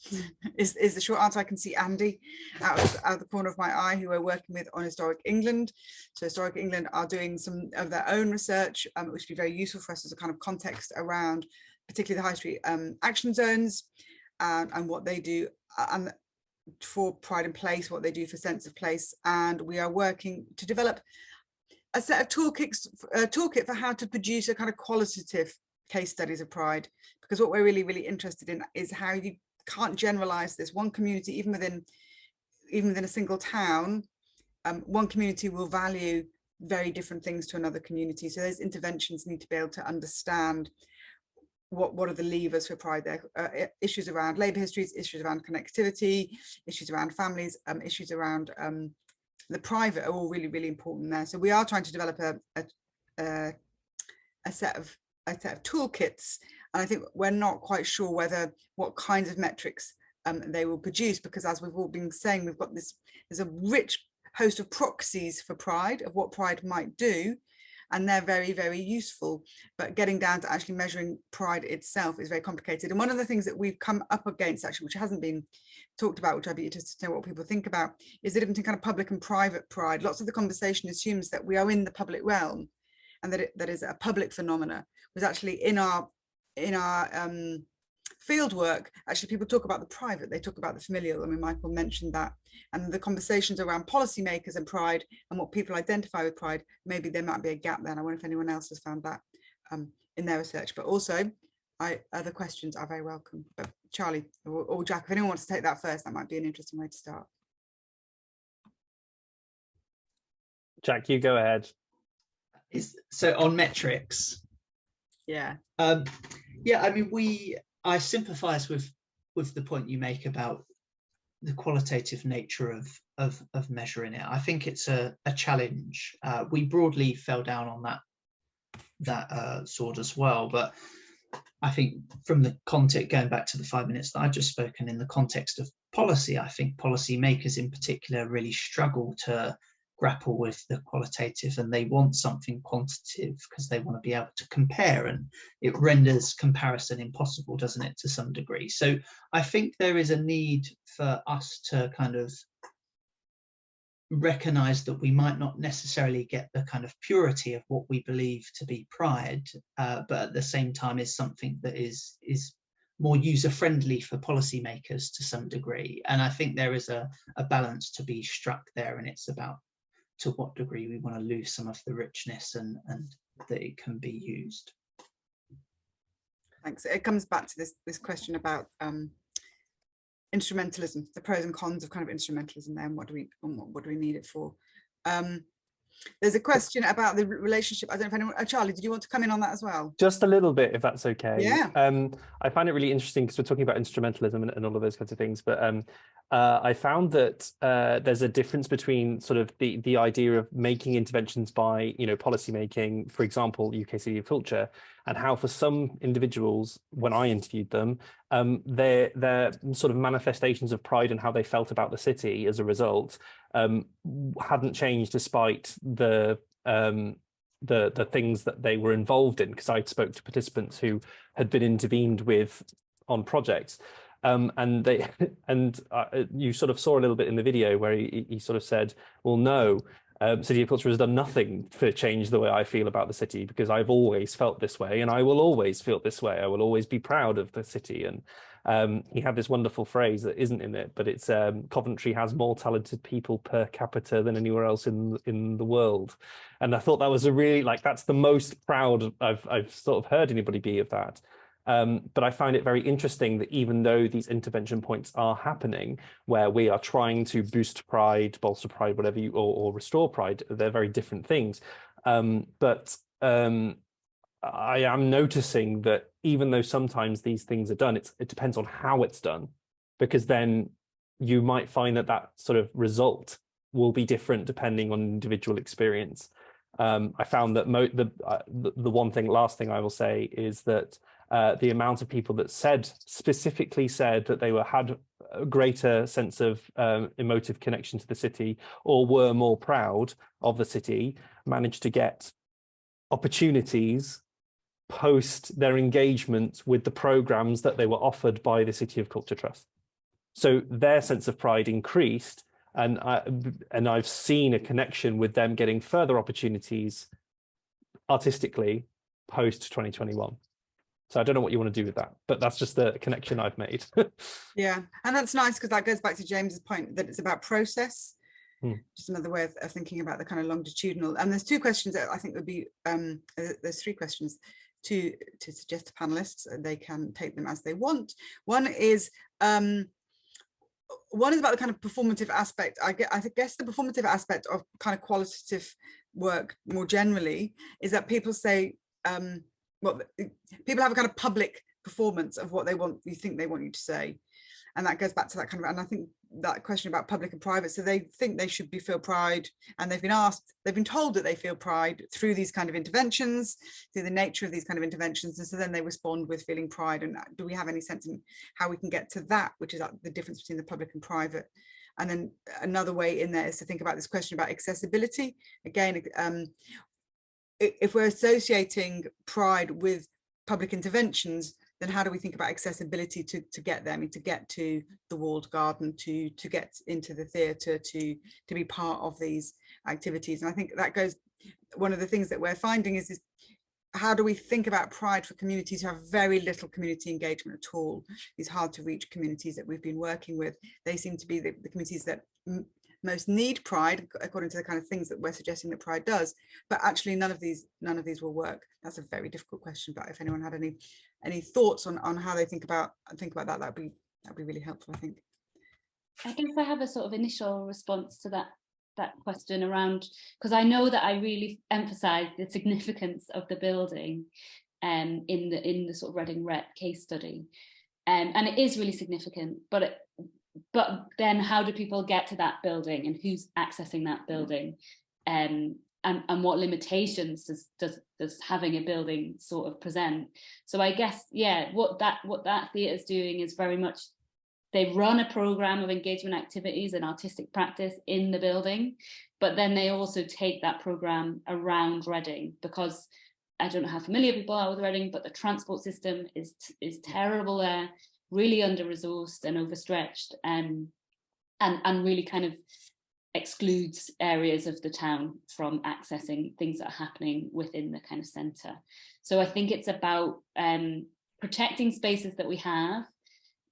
is the short answer. I can see Andy out of the corner of my eye, who we're working with on Historic England. So Historic England are doing some of their own research, which would be very useful for us as a kind of context around particularly the high street action zones and what they do, and for pride in place, what they do for sense of place. And we are working to develop a set of toolkit for how to produce a kind of qualitative case studies of pride, because what we're really interested in is how you can't generalize this. One community, even within a single town, one community will value very different things to another community. So those interventions need to be able to understand what are the levers for pride there. Issues around labour histories, issues around connectivity, issues around families, issues around the private are all really important there. So we are trying to develop a a set of toolkits, and I think we're not quite sure what kinds of metrics they will produce, because as we've all been saying, we've got there's a rich host of proxies for Pride, of what Pride might do, and they're very, very useful, but getting down to actually measuring Pride itself is very complicated. And one of the things that we've come up against, actually, which hasn't been talked about, which I'd be interested to know what people think about, is the difference in kind of public and private Pride. Lots of the conversation assumes that we are in the public realm, and that is a public phenomena. Was actually in our field work, actually people talk about the private, they talk about the familial. I mean, Michael mentioned that, and the conversations around policymakers and Pride and what people identify with Pride, maybe there might be a gap there. And I wonder if anyone else has found that in their research. But also, other questions are very welcome. But Charlie or Jack, if anyone wants to take that first, that might be an interesting way to start. Jack, you go ahead. So on metrics. Yeah. Yeah, I mean, I sympathise with the point you make about the qualitative nature of measuring it. I think it's a challenge. We broadly fell down on that sword as well, but I think from the context, going back to the 5 minutes that I've just spoken, in the context of policy, I think policy makers in particular really struggle to grapple with the qualitative, and they want something quantitative because they want to be able to compare, and it renders comparison impossible, doesn't it, to some degree. So I think there is a need for us to kind of recognize that we might not necessarily get the kind of purity of what we believe to be Pride, but at the same time is something that is more user-friendly for policymakers to some degree. And I think there is a balance to be struck there, and it's about to what degree we want to lose some of the richness and that it can be used. Thanks. It comes back to this question about instrumentalism, the pros and cons of kind of instrumentalism there, and what do we need it for. There's a question about the relationship. I don't know if anyone, Charlie, did you want to come in on that as well? Just a little bit, if that's okay. Yeah. I find it really interesting because we're talking about instrumentalism and all of those kinds of things, but I found that there's a difference between sort of the idea of making interventions by, policy making, for example, UK City of Culture, and how for some individuals, when I interviewed them, their sort of manifestations of pride and how they felt about the city as a result hadn't changed despite the things that they were involved in, because I spoke to participants who had been intervened with on projects. And you sort of saw a little bit in the video where he sort of said, well, no, City of Culture has done nothing to change the way I feel about the city, because I've always felt this way and I will always feel this way. I will always be proud of the city. And he had this wonderful phrase that isn't in it, but it's Coventry has more talented people per capita than anywhere else in the world. And I thought that was a really, that's the most proud I've sort of heard anybody be of that. But I find it very interesting that even though these intervention points are happening, where we are trying to boost pride, bolster pride, whatever or restore pride, they're very different things. But I am noticing that even though sometimes these things are done, it depends on how it's done, because then you might find that sort of result will be different depending on individual experience. I found that the last thing I will say is that the amount of people that specifically said that they had a greater sense of emotive connection to the city or were more proud of the city managed to get opportunities post their engagement with the programs that they were offered by the City of Culture Trust. So their sense of pride increased, and I've seen a connection with them getting further opportunities artistically post 2021. So I don't know what you want to do with that, but that's just the connection I've made. Yeah, and that's nice because that goes back to James's point that it's about process. Just another way of thinking about the kind of longitudinal. And there's two questions that I think would be, there's three questions to suggest to panelists. They can take them as they want. One is about the kind of performative aspect. I guess the performative aspect of kind of qualitative work more generally is that people say, people have a kind of public performance of what you think they want you to say. And that goes back to that kind of, and I think that question about public and private. So they think they should feel pride, and they've been told that they feel pride through these kind of interventions, through the nature of these kind of interventions. And so then they respond with feeling pride. And do we have any sense in how we can get to that, which is the difference between the public and private? And then another way in there is to think about this question about accessibility. Again, if we're associating pride with public interventions, then how do we think about accessibility to get there? I mean, to get to the walled garden, to get into the theatre, to be part of these activities. And I think that goes, one of the things that we're finding is how do we think about pride for communities who have very little community engagement at all? These hard to reach communities that we've been working with, they seem to be the communities that most need pride, according to the kind of things that we're suggesting that pride does. But actually none of these will work. That's a very difficult question, but if anyone had any thoughts on how they think about that, that'd be really helpful, I think. I guess I have a sort of initial response to that question around, because I know that I really emphasised the significance of the building in the sort of Reading Rep case study, and it is really significant, but then how do people get to that building, and who's accessing that building, and what limitations does having a building sort of present? So I guess, yeah, what that theatre is doing is very much, they run a programme of engagement activities and artistic practice in the building, but then they also take that programme around Reading, because I don't know how familiar people are with Reading, but the transport system is terrible there, really under-resourced and overstretched, and really kind of excludes areas of the town from accessing things that are happening within the kind of centre. So I think it's about protecting spaces that we have,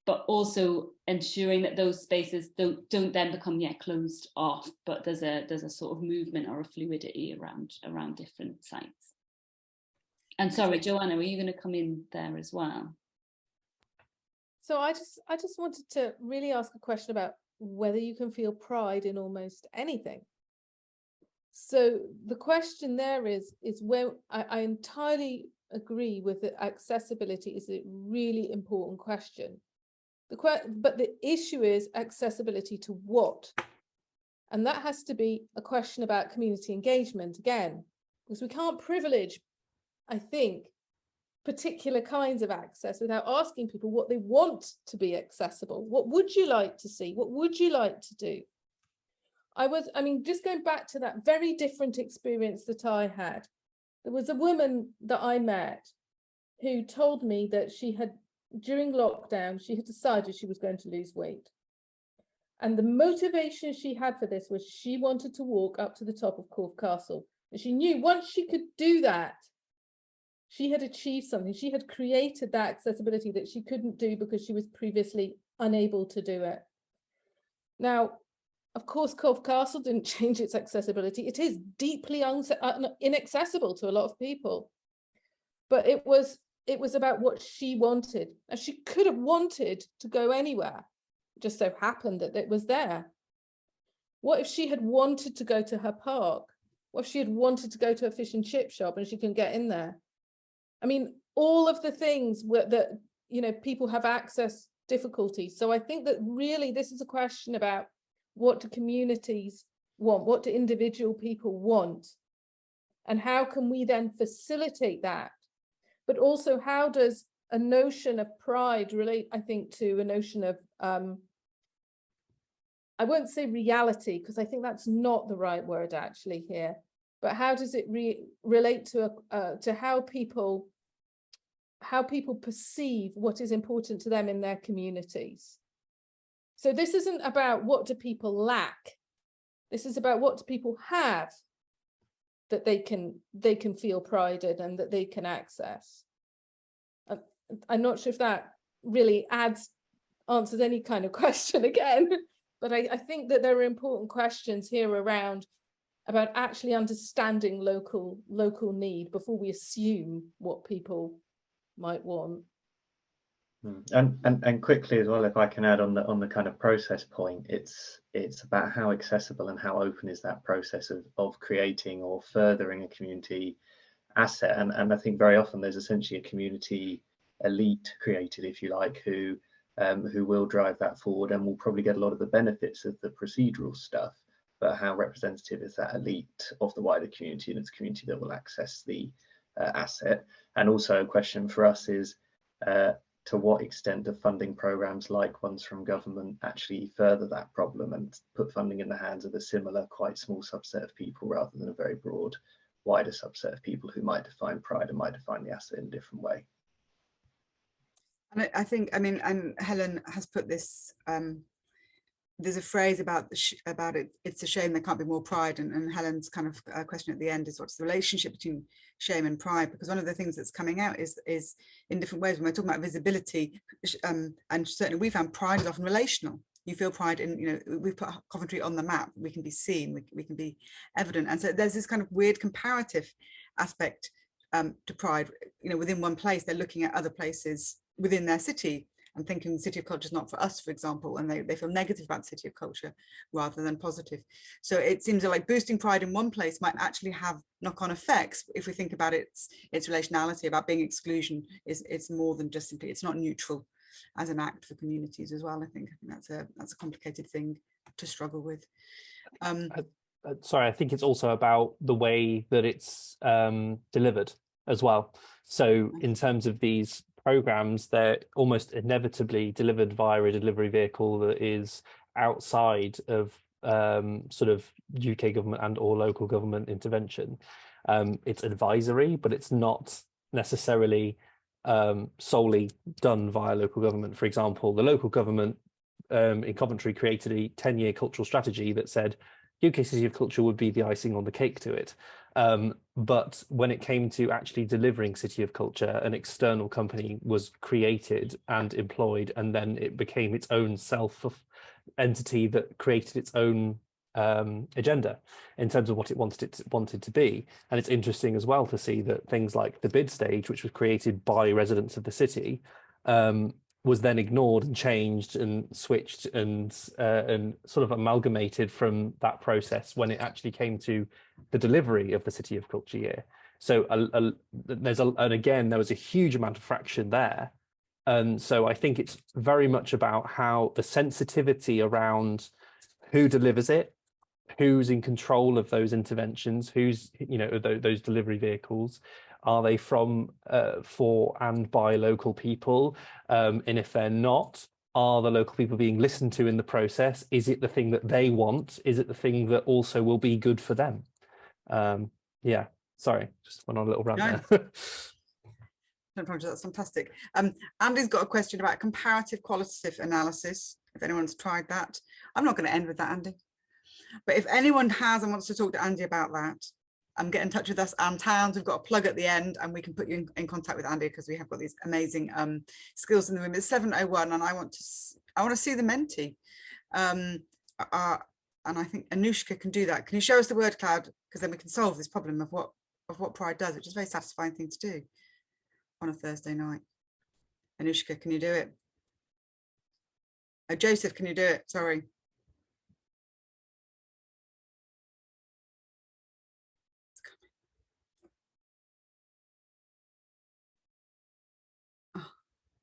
but also ensuring that those spaces don't then become closed off, but there's a sort of movement or a fluidity around different sites. And sorry, Joanna, were you going to come in there as well? So I just wanted to really ask a question about whether you can feel pride in almost anything. So the question there is where I entirely agree with that accessibility is a really important question. But the issue is accessibility to what? And that has to be a question about community engagement again, because we can't privilege, I think, particular kinds of access without asking people what they want to be accessible. What would you like to see? What would you like to do? I mean, just going back to that very different experience that I had, there was a woman that I met who told me that she had, during lockdown, she had decided she was going to lose weight. And the motivation she had for this was she wanted to walk up to the top of Corfe Castle. And she knew once she could do that, she had achieved something. She had created that accessibility that she couldn't do because she was previously unable to do it. Now, of course, Corfe Castle didn't change its accessibility. It is deeply inaccessible to a lot of people. But it was about what she wanted. And she could have wanted to go anywhere. It just so happened that it was there. What if she had wanted to go to her park? What if she had wanted to go to a fish and chip shop and she couldn't get in there? I mean, all of the things that, you know, people have access difficulties. So I think that really this is a question about what do communities want? What do individual people want? And how can we then facilitate that? But also, how does a notion of pride relate, I think, to a notion of, I won't say reality, because I think that's not the right word actually here, but how does it relate to how people perceive what is important to them in their communities? So this isn't about what do people lack. This is about what do people have that they can feel pride in and that they can access. I'm not sure if that really answers any kind of question again, but I think that there are important questions here around about actually understanding local need before we assume what people might want. And quickly as well, if I can add on the kind of process point, it's about how accessible and how open is that process of creating or furthering a community asset. And I think very often there's essentially a community elite created, if you like, who who will drive that forward and will probably get a lot of the benefits of the procedural stuff. But how representative is that elite of the wider community, and it's a community that will access the asset? And also a question for us is, to what extent do funding programs like ones from government actually further that problem and put funding in the hands of a similar, quite small subset of people rather than a very broad, wider subset of people who might define pride and might define the asset in a different way? And I think, I mean, and Helen has put this, there's a phrase about it, it's a shame there can't be more pride, and Helen's kind of question at the end is, what's the relationship between shame and pride? Because one of the things that's coming out is in different ways when we're talking about visibility, and certainly we found pride is often relational. You feel pride in, you know, we've put Coventry on the map, we can be seen, we can be evident, and so there's this kind of weird comparative aspect to pride. You know, within one place, they're looking at other places within their city and thinking the city of culture is not for us, for example, and they feel negative about the city of culture rather than positive. So it seems like boosting pride in one place might actually have knock-on effects if we think about its relationality, about being exclusion. It's more than just simply, it's not neutral as an act for communities as well. I think that's a complicated thing to struggle with. Sorry, I think it's also about the way that it's delivered as well. So in terms of these programs, they're almost inevitably delivered via a delivery vehicle that is outside of sort of UK government and or local government intervention. It's advisory, but it's not necessarily solely done via local government. For example, the local government in Coventry created a 10-year cultural strategy that said UK City of Culture would be the icing on the cake to it. But when it came to actually delivering City of Culture, an external company was created and employed, and then it became its own self-entity that created its own agenda in terms of what it wanted to be. And it's interesting as well to see that things like the bid stage, which was created by residents of the city, was then ignored and changed and switched and sort of amalgamated from that process when it actually came to the delivery of the City of Culture year. So and again, there was a huge amount of fraction there. And so I think it's very much about how the sensitivity around who delivers it, who's in control of those interventions, who's, you know, those delivery vehicles. Are they from, for and by local people? And if they're not, are the local people being listened to in the process? Is it the thing that they want? Is it the thing that also will be good for them? Yeah, sorry, just went on a little rant there. No problem, that's fantastic. Andy's got a question about comparative qualitative analysis, if anyone's tried that. I'm not going to end with that, Andy. But if anyone has and wants to talk to Andy about that, get in touch with us and Towns. We've got a plug at the end and we can put you in contact with Andy because we have got these amazing skills in the room. It's 7:01 and I want to see the Menti. And I think Anushka can do that. Can you show us the word cloud? Because then we can solve this problem of what pride does, which is a very satisfying thing to do on a Thursday night. Anushka, can you do it? Oh, Joseph, can you do it? Sorry.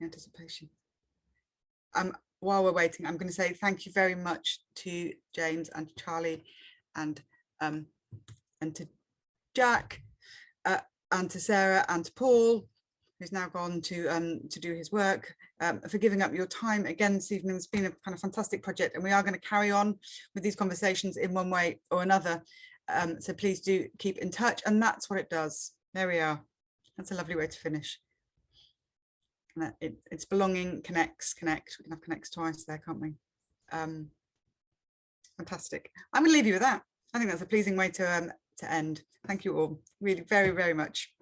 Anticipation. While we're waiting, I'm going to say thank you very much to James and to Charlie and to Jack and to Sarah and to Paul, who's now gone to do his work, for giving up your time again this evening. It's been a kind of fantastic project and we are going to carry on with these conversations in one way or another. So please do keep in touch, and that's what it does. There we are. That's a lovely way to finish. It's belonging, connects. We can have connects twice there, can't we? Fantastic. I'm going to leave you with that. I think that's a pleasing way to end. Thank you all, really, very, very much.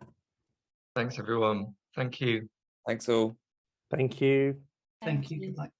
Thanks, everyone. Thank you. Thanks all. Thank you. Thank you. Good night.